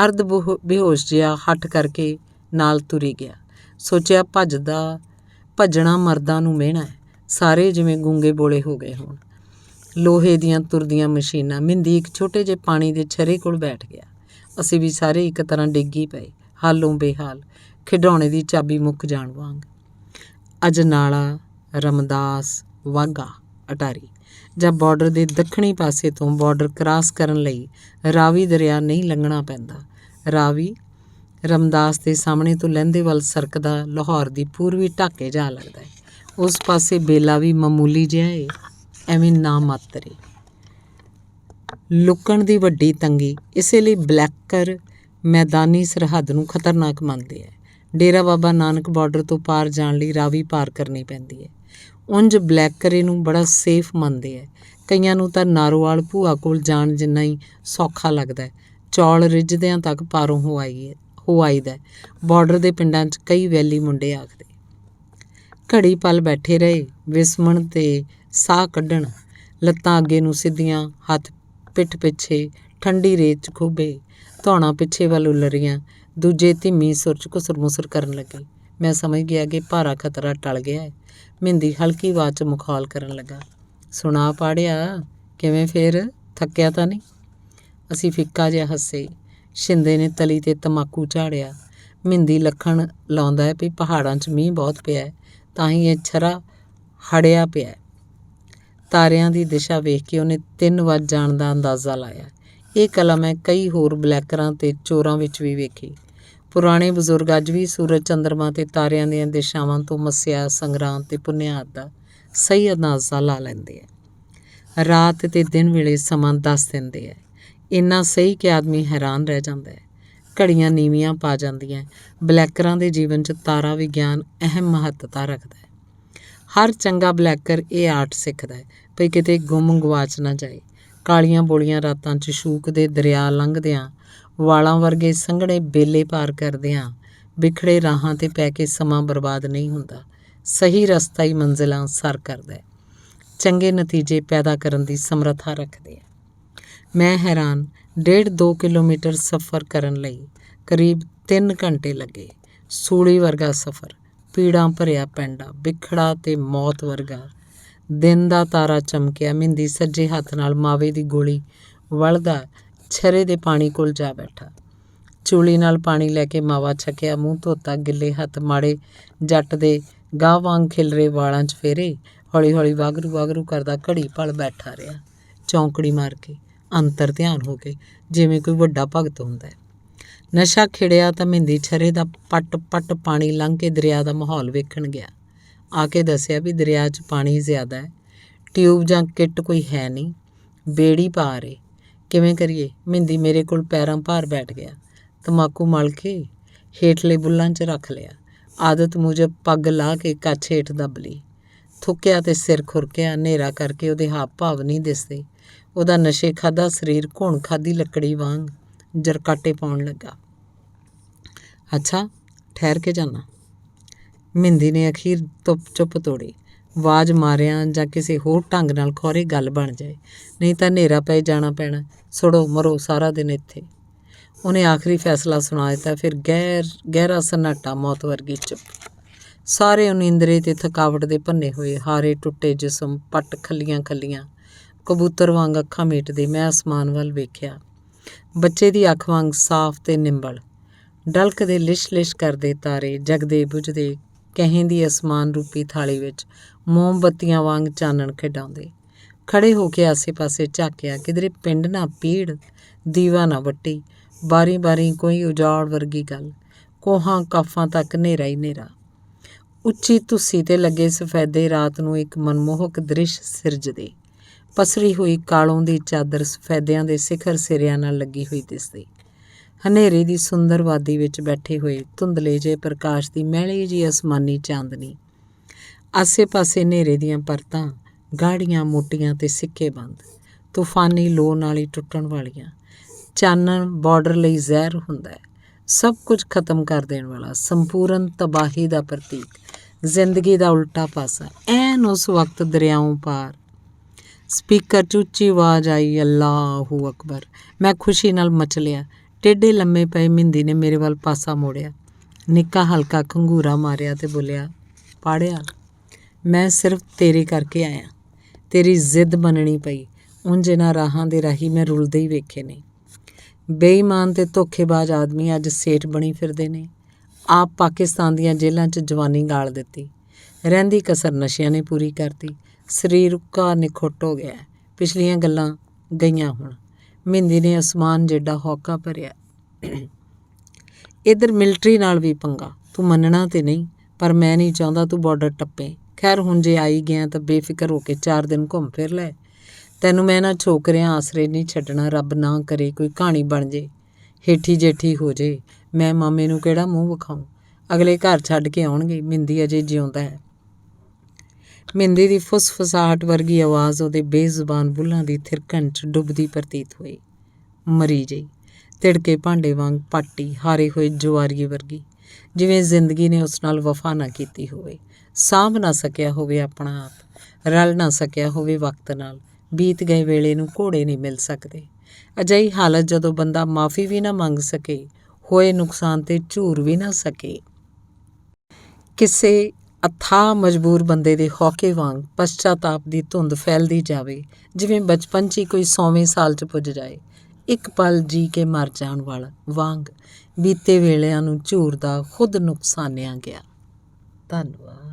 Speaker 1: ਅਰਧ ਬੇਹੋਸ਼ ਜਿਹਾ ਹੱਠ ਕਰਕੇ ਨਾਲ ਤੁਰੀ ਗਿਆ। ਸੋਚਿਆ ਭੱਜਣਾ ਮਰਦਾਂ ਨੂੰ ਮਿਹਣਾ ਹੈ। ਸਾਰੇ ਜਿਵੇਂ ਗੂੰਗੇ ਬੋਲੇ ਹੋ ਗਏ ਹੋਣ। ਲੋਹੇ ਦੀਆਂ ਤੁਰਦੀਆਂ ਮਸ਼ੀਨਾਂ। ਮਿੰਦੀ ਇੱਕ ਛੋਟੇ ਜਿਹੇ ਪਾਣੀ ਦੇ ਛਰੇ ਕੋਲ ਬੈਠ ਗਿਆ। ਅਸੀਂ ਵੀ ਸਾਰੇ ਇੱਕ ਤਰ੍ਹਾਂ ਡਿੱਗੀ ਪਏ, ਹਾਲੋਂ ਬੇਹਾਲ, ਖਿਡੌਣੇ ਦੀ ਚਾਬੀ ਮੁੱਕ ਜਾਣ ਵਾਂਗ। ਅਜਨਾਲਾ, ਰਮਦਾਸ, ਵਾਹਗਾ ਅਟਾਰੀ ਜਾਂ ਬਾਰਡਰ ਦੇ ਦੱਖਣੀ ਪਾਸੇ ਤੋਂ ਬਾਰਡਰ ਕ੍ਰਾਸ ਕਰਨ ਲਈ ਰਾਵੀ ਦਰਿਆ ਨਹੀਂ ਲੰਘਣਾ ਪੈਂਦਾ। ਰਾਵੀ ਰਮਦਾਸ ਦੇ ਸਾਹਮਣੇ ਤੋਂ ਲਹਿੰਦੇ ਵੱਲ ਸਰਕਦਾ ਲਾਹੌਰ ਦੀ ਪੂਰਬੀ ਢਾਕੇ ਜਾ ਲੱਗਦਾ ਹੈ। ਉਸ ਪਾਸੇ ਬੇਲਾ ਵੀ ਮਾਮੂਲੀ ਜਿਹਾ ਏ, ਐਵੇਂ ਨਾ ਮਾਤਰ ਏ। ਲੁਕਣ ਦੀ ਵੱਡੀ ਤੰਗੀ। ਇਸੇ ਲਈ ਬਲੈਕਰ ਮੈਦਾਨੀ ਸਰਹੱਦ ਨੂੰ ਖਤਰਨਾਕ ਮੰਨਦੇ ਹੈ। ਡੇਰਾ ਬਾਬਾ ਨਾਨਕ ਬਾਰਡਰ ਤੋਂ ਪਾਰ ਜਾਣ ਲਈ ਰਾਵੀ ਪਾਰ ਕਰਨੀ ਪੈਂਦੀ ਹੈ। ਉਂਝ ਬਲੈਕਰੇ ਨੂੰ ਬੜਾ ਸੇਫ ਮੰਨਦੇ ਹੈ। ਕਈਆਂ ਨੂੰ ਤਾਂ ਨਾਰੋਵਾਲ ਭੂਆ ਕੋਲ ਜਾਣ ਜਿੰਨਾ ਹੀ ਸੌਖਾ ਲੱਗਦਾ। ਚੌਲ ਰਿੱਝਦਿਆਂ ਤੱਕ ਪਾਰੋਂ ਹੋ ਆਈਦਾ। ਬਾਰਡਰ ਦੇ ਪਿੰਡਾਂ 'ਚ ਕਈ ਵੈਲੀ ਮੁੰਡੇ ਆਖਦੇ। ਘੜੀ ਪਲ ਬੈਠੇ ਰਹੇ, ਵਿਸਮਣ ਤੇ ਸਾਹ ਕੱਢਣ। ਲੱਤਾਂ ਅੱਗੇ ਨੂੰ ਸਿੱਧੀਆਂ, ਹੱਥ ਪਿੱਠ ਪਿੱਛੇ, ਠੰਡੀ ਰੇਤ 'ਚ ਖੁੱਭੇ, ਧੌਣਾ ਪਿੱਛੇ ਵੱਲ ਉਲਰੀਆਂ। ਦੂਜੇ ਧੀਮੀ ਸੁਰ 'ਚ ਘੁਸਰ ਮੁਸਰ ਕਰਨ ਲੱਗੇ। ਮੈਂ ਸਮਝ ਗਿਆ ਕਿ ਭਾਰਾ ਖਤਰਾ ਟਲ ਗਿਆ ਹੈ। ਮਿੰਦੀ ਹਲਕੀ ਆਵਾਜ਼ 'ਚ ਮਖੌਲ ਕਰਨ ਲੱਗਾ। ਸੁਣਾ ਪਾੜਿਆ, ਕਿਵੇਂ ਫੇਰ? ਥੱਕਿਆ ਤਾਂ ਨਹੀਂ? ਅਸੀਂ ਫਿੱਕਾ ਜਿਹਾ ਹੱਸੇ। ਸ਼ਿੰਦੇ ਨੇ ਤਲੀ 'ਤੇ ਤੰਬਾਕੂ ਝਾੜਿਆ। ਮਿੰਦੀ ਲੱਖਣ ਲਾਉਂਦਾ ਹੈ ਵੀ ਪਹਾੜਾਂ 'ਚ ਮੀਂਹ ਬਹੁਤ ਪਿਆ ਹੈ, ਤਾਂ ਹੀ ਇਹ ਛਰਾ ਹੜਿਆ ਪਿਆ। ਤਾਰਿਆਂ ਦੀ ਦਿਸ਼ਾ ਵੇਖ ਕੇ ਉਹਨੇ 3 ਵੱਜ ਜਾਣ ਦਾ ਅੰਦਾਜ਼ਾ ਲਾਇਆ। ਇਹ ਕਲਾ ਮੈਂ ਕਈ ਹੋਰ ਬਲੈਕਰਾਂ ਤੇ ਚੋਰਾਂ ਵਿੱਚ ਵੀ ਵੇਖੀ। ਪੁਰਾਣੇ ਬਜ਼ੁਰਗ ਅੱਜ ਵੀ ਸੂਰਜ, ਚੰਦਰਮਾ ਤੇ ਤਾਰਿਆਂ ਦੀਆਂ ਦਿਸ਼ਾਵਾਂ ਤੋਂ ਮੱਸਿਆ, ਸੰਗਰਾਂਦ ਤੇ ਪੁਨਿਆਦ ਦਾ ਸਹੀ ਅੰਦਾਜ਼ਾ ਲਾ ਲੈਂਦੇ ਆ। ਰਾਤ ਤੇ ਦਿਨ ਵੇਲੇ ਸਮਾਂ ਦੱਸ ਦਿੰਦੇ ਆ। ਇੰਨਾ ਸਹੀ ਕਿ ਆਦਮੀ ਹੈਰਾਨ ਰਹਿ ਜਾਂਦਾ ਹੈ। ਘੜੀਆਂ ਨੀਵੀਆਂ ਪਾ ਜਾਂਦੀਆਂ। ਬਲੈਕਰਾਂ ਦੇ ਜੀਵਨ 'ਚ ਤਾਰਾ ਵਿਗਿਆਨ ਅਹਿਮ ਮਹੱਤਤਾ ਰੱਖਦਾ ਹੈ। ਹਰ ਚੰਗਾ ਬਲੈਕਰ ਇਹ ਆਰਟ ਸਿੱਖਦਾ ਹੈ ਭਈ ਕਿਤੇ ਗੁੰਮ ਗਵਾਚ ਨਾ ਜਾਏ। ਕਾਲੀਆਂ ਬੋਲੀਆਂ ਰਾਤਾਂ 'ਚ ਸ਼ੂਕ ਦੇ ਦਰਿਆ ਲੰਘਦਿਆਂ, ਵਾਲਾਂ ਵਰਗੇ ਸੰਘਣੇ ਬੇਲੇ ਪਾਰ ਕਰਦਿਆਂ, ਬਿਖੜੇ ਰਾਹਾਂ 'ਤੇ ਪੈ ਕੇ ਸਮਾਂ ਬਰਬਾਦ ਨਹੀਂ ਹੁੰਦਾ। ਸਹੀ ਰਸਤਾ ਹੀ ਮੰਜ਼ਿਲਾਂ ਸਰ ਕਰਦਾ ਹੈ, ਚੰਗੇ ਨਤੀਜੇ ਪੈਦਾ ਕਰਨ ਦੀ ਸਮਰੱਥਾ ਰੱਖਦੇ ਆ। ਮੈਂ ਹੈਰਾਨ। 1.5-2 ਕਿਲੋਮੀਟਰ ਸਫ਼ਰ ਕਰਨ ਲਈ ਕਰੀਬ 3 ਘੰਟੇ ਲੱਗੇ। ਸੂਲੀ ਵਰਗਾ ਸਫ਼ਰ, ਪੀੜਾਂ ਭਰਿਆ ਪੈਂਡਾ, ਬਿਖੜਾ ਤੇ ਮੌਤ ਵਰਗਾ। ਦਿਨ ਦਾ ਤਾਰਾ ਚਮਕਿਆ। ਮਿੰਦੀ ਸੱਜੇ ਹੱਥ ਨਾਲ ਮਾਵੇ ਦੀ ਗੋਲੀ ਵਲਦਾ ਛਰੇ ਦੇ ਪਾਣੀ ਕੋਲ ਜਾ ਬੈਠਾ। ਚੂਲੀ ਨਾਲ ਪਾਣੀ ਲੈ ਕੇ ਮਾਵਾ ਛਕਿਆ, ਮੂੰਹ ਧੋਤਾ, ਗਿੱਲੇ ਹੱਥ ਮਾੜੇ ਜੱਟ ਦੇ ਗਾਹ ਵਾਂਗ ਖਿਲਰੇ ਵਾਲਾਂ 'ਚ ਫੇਰੇ, ਹੌਲੀ ਹੌਲੀ ਵਾਗਰੂ ਵਾਗਰੂ ਕਰਦਾ ਘੜੀ ਪਲ ਬੈਠਾ ਰਿਹਾ, ਚੌਂਕੜੀ ਮਾਰ ਕੇ, ਅੰਤਰ ਧਿਆਨ ਹੋ ਕੇ, ਜਿਵੇਂ ਕੋਈ ਵੱਡਾ ਭਗਤ ਹੁੰਦਾ ਹੈ। ਨਸ਼ਾ ਖਿੜਿਆ ਤਾਂ ਮਿੰਦੀ ਛਰੇ ਦਾ ਪੱਟ ਪੱਟ ਪਾਣੀ ਲੰਘ ਕੇ ਦਰਿਆ ਦਾ ਮਾਹੌਲ ਵੇਖਣ ਗਿਆ। ਆ ਕੇ ਦੱਸਿਆ ਵੀ ਦਰਿਆ 'ਚ ਪਾਣੀ ਜ਼ਿਆਦਾ ਹੈ, ਟਿਊਬ ਜਾਂ ਕਿੱਟ ਕੋਈ ਹੈ ਨਹੀਂ, ਬੇੜੀ ਪਾ ਰਹੇ, ਕਿਵੇਂ ਕਰੀਏ? ਮਿੰਦੀ ਮੇਰੇ ਕੋਲ ਪੈਰਾਂ ਭਾਰ ਬੈਠ ਗਿਆ। ਤੰਬਾਕੂ ਮਲ ਕੇ ਹੇਠਲੇ ਬੁੱਲ੍ਹਾਂ 'ਚ ਰੱਖ ਲਿਆ। ਆਦਤ ਮੁਜਬ ਪੱਗ ਲਾਹ ਕੇ ਕੱਛ ਹੇਠ ਦੱਬ ਲਈ। ਥੁੱਕਿਆ ਤੇ ਸਿਰ ਖੁਰਕਿਆ। ਹਨੇਰਾ ਕਰਕੇ ਉਹਦੇ ਹਾਵ ਭਾਵ ਨਹੀਂ ਦਿਸਦੇ। ਉਹਦਾ ਨਸ਼ੇ ਖਾਧਾ ਸਰੀਰ ਘੁਣ ਖਾਧੀ ਲੱਕੜੀ ਵਾਂਗ ਜਰਕਾਟੇ ਪਾਉਣ ਲੱਗਾ। ਅੱਛਾ, ਠਹਿਰ ਕੇ ਜਾਣਾ। ਮਿੰਦੀ ਨੇ ਅਖੀਰ ਚੁੱਪ ਤੋੜੀ। ਆਵਾਜ਼ ਮਾਰਿਆ ਜਾਂ ਕਿਸੇ ਹੋਰ ਢੰਗ ਨਾਲ ਖੌਰੇ ਗੱਲ ਬਣ ਜਾਏ, ਨਹੀਂ ਤਾਂ ਹਨੇਰਾ ਪੈ ਜਾਣਾ ਪੈਣਾ। ਸੁੜੋ ਮਰੋ ਸਾਰਾ ਦਿਨ ਇੱਥੇ। ਉਹਨੇ ਆਖਰੀ ਫੈਸਲਾ ਸੁਣਾ ਦਿੱਤਾ। ਫਿਰ ਗਹਿਰਾ ਸਨਾਟਾ, ਮੌਤ ਵਰਗੀ ਚੁੱਪ। ਸਾਰੇ ਨੀਂਦਰੇ ਤੇ ਥਕਾਵਟ ਦੇ ਭੰਨੇ ਹੋਏ, ਹਾਰੇ ਟੁੱਟੇ ਜਿਸਮ, ਪੱਟ ਖੱਲੀਆਂ ਖੱਲੀਆਂ, ਕਬੂਤਰ ਵਾਂਗ ਅੱਖਾਂ ਮੀਟਦੇ। ਮੈਂ ਅਸਮਾਨ ਵੱਲ ਵੇਖਿਆ। ਬੱਚੇ ਦੀ ਅੱਖ ਵਾਂਗ ਸਾਫ਼ ਤੇ ਨਿੰਬਲ, ਡਲਕਦੇ ਲਿਸ਼ ਲਿਸ਼ ਕਰਦੇ ਤਾਰੇ, ਜਗਦੇ ਬੁਝਦੇ ਕਹੀਂ ਦੀ ਅਸਮਾਨ ਰੂਪੀ ਥਾਲੀ ਵਿੱਚ ਮੋਮਬੱਤੀਆਂ ਵਾਂਗ ਚਾਨਣ ਖਿਡਾਉਂਦੇ। ਖੜੇ ਹੋ ਕੇ ਆਸੇ ਪਾਸੇ ਝਾਕਿਆ। ਕਿਧਰੇ ਪਿੰਡ ਨਾ ਪੀੜ, ਦੀਵਾ ਨਾ ਵੱਟੀ, ਬਾਰੀ ਬਾਰੀ ਕੋਈ ਉਜਾੜ ਵਰਗੀ ਗੱਲ। ਕੋਹਾਂ ਕਾਫਾਂ ਤੱਕ ਹਨੇਰਾ ਹੀ ਹਨੇਰਾ। ਉੱਚੀ ਧੁੱਸੀ 'ਤੇ ਲੱਗੇ ਸਫੈਦੇ ਰਾਤ ਨੂੰ ਇੱਕ ਮਨਮੋਹਕ ਦ੍ਰਿਸ਼ ਸਿਰਜਦੇ। ਪਸਰੀ ਹੋਈ ਕਾਲੋਂ ਦੀ ਚਾਦਰ ਸਫੈਦਿਆਂ ਦੇ ਸਿਖਰ ਸਿਰਿਆਂ ਨਾਲ ਲੱਗੀ ਹੋਈ ਦਿਸਦੀ। ਹਨੇਰੇ ਦੀ ਸੁੰਦਰ ਵਾਦੀ ਵਿੱਚ ਬੈਠੇ ਹੋਏ ਧੁੰਦਲੇ ਜਿਹੇ ਪ੍ਰਕਾਸ਼ ਦੀ ਮੈਲੀ ਜਿਹੀ ਅਸਮਾਨੀ ਚਾਂਦਨੀ। ਆਸੇ ਪਾਸੇ ਹਨੇਰੇ ਦੀਆਂ ਪਰਤਾਂ, ਗਾੜੀਆਂ ਮੋਟੀਆਂ ਤੇ ਸਿੱਕੇ ਬੰਦ, ਤੂਫਾਨੀ ਲੋਅ ਨਾਲ ਹੀ ਟੁੱਟਣ ਵਾਲੀਆਂ। ਚਾਨਣ ਬਾਰਡਰ ਲਈ ਜ਼ਹਿਰ ਹੁੰਦਾ ਹੈ, ਸਭ ਕੁਝ ਖਤਮ ਕਰ ਦੇਣ ਵਾਲਾ, ਸੰਪੂਰਨ ਤਬਾਹੀ ਦਾ ਪ੍ਰਤੀਕ, ਜ਼ਿੰਦਗੀ ਦਾ ਉਲਟਾ ਪਾਸਾ। ਐਨ ਉਸ ਵਕਤ ਦਰਿਆਓਂ ਪਾਰ ਸਪੀਕਰ 'ਚ ਉੱਚੀ ਆਵਾਜ਼ ਆਈ, ਅੱਲਾਹੂ ਅਕਬਰ। ਮੈਂ ਖੁਸ਼ੀ ਨਾਲ ਮਚਲਿਆ। ਟੇਢੇ ਲੰਮੇ ਪਏ ਮਿੰਦੀ ਨੇ ਮੇਰੇ ਵੱਲ ਪਾਸਾ ਮੋੜਿਆ, ਨਿੱਕਾ ਹਲਕਾ ਖੰਗੂਰਾ ਮਾਰਿਆ ਤੇ ਬੋਲਿਆ, ਪਾੜਿਆ, ਮੈਂ ਸਿਰਫ ਤੇਰੇ ਕਰਕੇ ਆਇਆ। ਤੇਰੀ ਜ਼ਿੱਦ ਮੰਨਣੀ ਪਈ। ਉਂਝ ਇਹਨਾਂ ਰਾਹਾਂ ਦੇ ਰਾਹੀਂ ਮੈਂ ਰੁਲਦੇ ਹੀ ਵੇਖੇ ਨੇ। ਬੇਈਮਾਨ ਤੇ ਧੋਖੇਬਾਜ਼ ਆਦਮੀ ਅੱਜ ਸੇਠ ਬਣੀ ਫਿਰਦੇ ਨੇ। ਆਪ ਪਾਕਿਸਤਾਨ ਦੀਆਂ ਜੇਲ੍ਹਾਂ 'ਚ ਜਵਾਨੀ ਗਾਲ ਦਿੱਤੀ। ਰਹਿੰਦੀ ਕਸਰ ਨਸ਼ਿਆਂ ਨੇ ਪੂਰੀ ਕਰਤੀ। ਸਰੀਰ ਉੱਕਾ ਨਿਖੁੱਟ ਹੋ ਗਿਆ। ਪਿਛਲੀਆਂ ਗੱਲਾਂ ਗਈਆਂ ਹੁਣ। ਮਿੰਦੀ ਨੇ ਅਸਮਾਨ ਜਿੱਡਾ ਹੌਕਾ ਭਰਿਆ। ਇੱਧਰ ਮਿਲਟਰੀ ਨਾਲ ਵੀ ਪੰਗਾ। ਤੂੰ ਮੰਨਣਾ ਤੇ ਨਹੀਂ, ਪਰ ਮੈਂ ਨਹੀਂ ਚਾਹੁੰਦਾ ਤੂੰ ਬਾਰਡਰ ਟੱਪੇ। ਖੈਰ ਹੁਣ ਜੇ ਆਈ ਗਿਆ ਤਾਂ ਬੇਫਿਕਰ ਹੋ ਕੇ 4 ਦਿਨ ਘੁੰਮ ਫਿਰ ਲੈ। ਤੈਨੂੰ ਮੈਂ ਇਹਨਾਂ ਛੋਕਰਿਆਂ ਆਸਰੇ ਨਹੀਂ ਛੱਡਣਾ। ਰੱਬ ਨਾ ਕਰੇ ਕੋਈ ਕਹਾਣੀ ਬਣ ਜੇ, ਹੇਠੀ ਜੇਠੀ ਹੋ ਜੇ। ਮੈਂ ਮਾਮੇ ਨੂੰ ਕਿਹੜਾ ਮੂੰਹ ਵਿਖਾਊਂ? ਅਗਲੇ ਘਰ ਛੱਡ ਕੇ ਆਉਣਗੇ। ਮਿੰਦੀ ਅਜੇ ਜਿਉਂਦਾ ਹੈ। ਮਿੰਦੀ ਦੀ ਫੁਸਫੁਸਾਹਟ ਵਰਗੀ ਆਵਾਜ਼ ਉਹਦੇ ਬੇਜ਼ੁਬਾਨ ਬੁੱਲ੍ਹਾਂ ਦੀ ਥਿਰਕਣ 'ਚ ਡੁੱਬਦੀ ਪ੍ਰਤੀਤ ਹੋਈ। ਮਰੀ ਜਿਹੀ, ਤਿੜਕੇ ਭਾਂਡੇ ਵਾਂਗ ਪਾਟੀ, ਹਾਰੇ ਹੋਏ ਜੁਆਰੀਏ ਵਰਗੀ, ਜਿਵੇਂ ਜ਼ਿੰਦਗੀ ਨੇ ਉਸ ਨਾਲ ਵਫਾ ਨਾ ਕੀਤੀ ਹੋਵੇ, ਸਾਂਭ ਨਾ ਸਕਿਆ ਹੋਵੇ ਆਪਣਾ ਆਪ, ਰਲ ਨਾ ਸਕਿਆ ਹੋਵੇ ਵਕਤ ਨਾਲ। ਬੀਤ ਗਏ ਵੇਲੇ ਨੂੰ ਘੋੜੇ ਨਹੀਂ ਮਿਲ ਸਕਦੇ। ਅਜਿਹੀ ਹਾਲਤ ਜਦੋਂ ਬੰਦਾ ਮਾਫ਼ੀ ਵੀ ਨਾ ਮੰਗ ਸਕੇ, ਹੋਏ ਨੁਕਸਾਨ 'ਤੇ ਝੂਰ ਵੀ ਨਾ ਸਕੇ। ਕਿਸੇ ਅਥਾਹ ਮਜਬੂਰ ਬੰਦੇ ਦੇ ਹੌਕੇ ਵਾਂਗ ਪਸ਼ਚਾਤਾਪ ਦੀ ਧੁੰਦ ਫੈਲਦੀ ਜਾਵੇ, ਜਿਵੇਂ ਬਚਪਨ 'ਚ ਹੀ ਕੋਈ 100ਵੇਂ ਸਾਲ 'ਚ ਪੁੱਜ ਜਾਏ। ਇੱਕ ਪਲ ਜੀ ਕੇ ਮਰ ਜਾਣ ਵਾਲਾ ਵਾਂਗ ਬੀਤੇ ਵੇਲਿਆਂ ਨੂੰ ਝੂਰਦਾ ਖੁਦ ਨੁਕਸਾਨਿਆ ਗਿਆ। ਧੰਨਵਾਦ।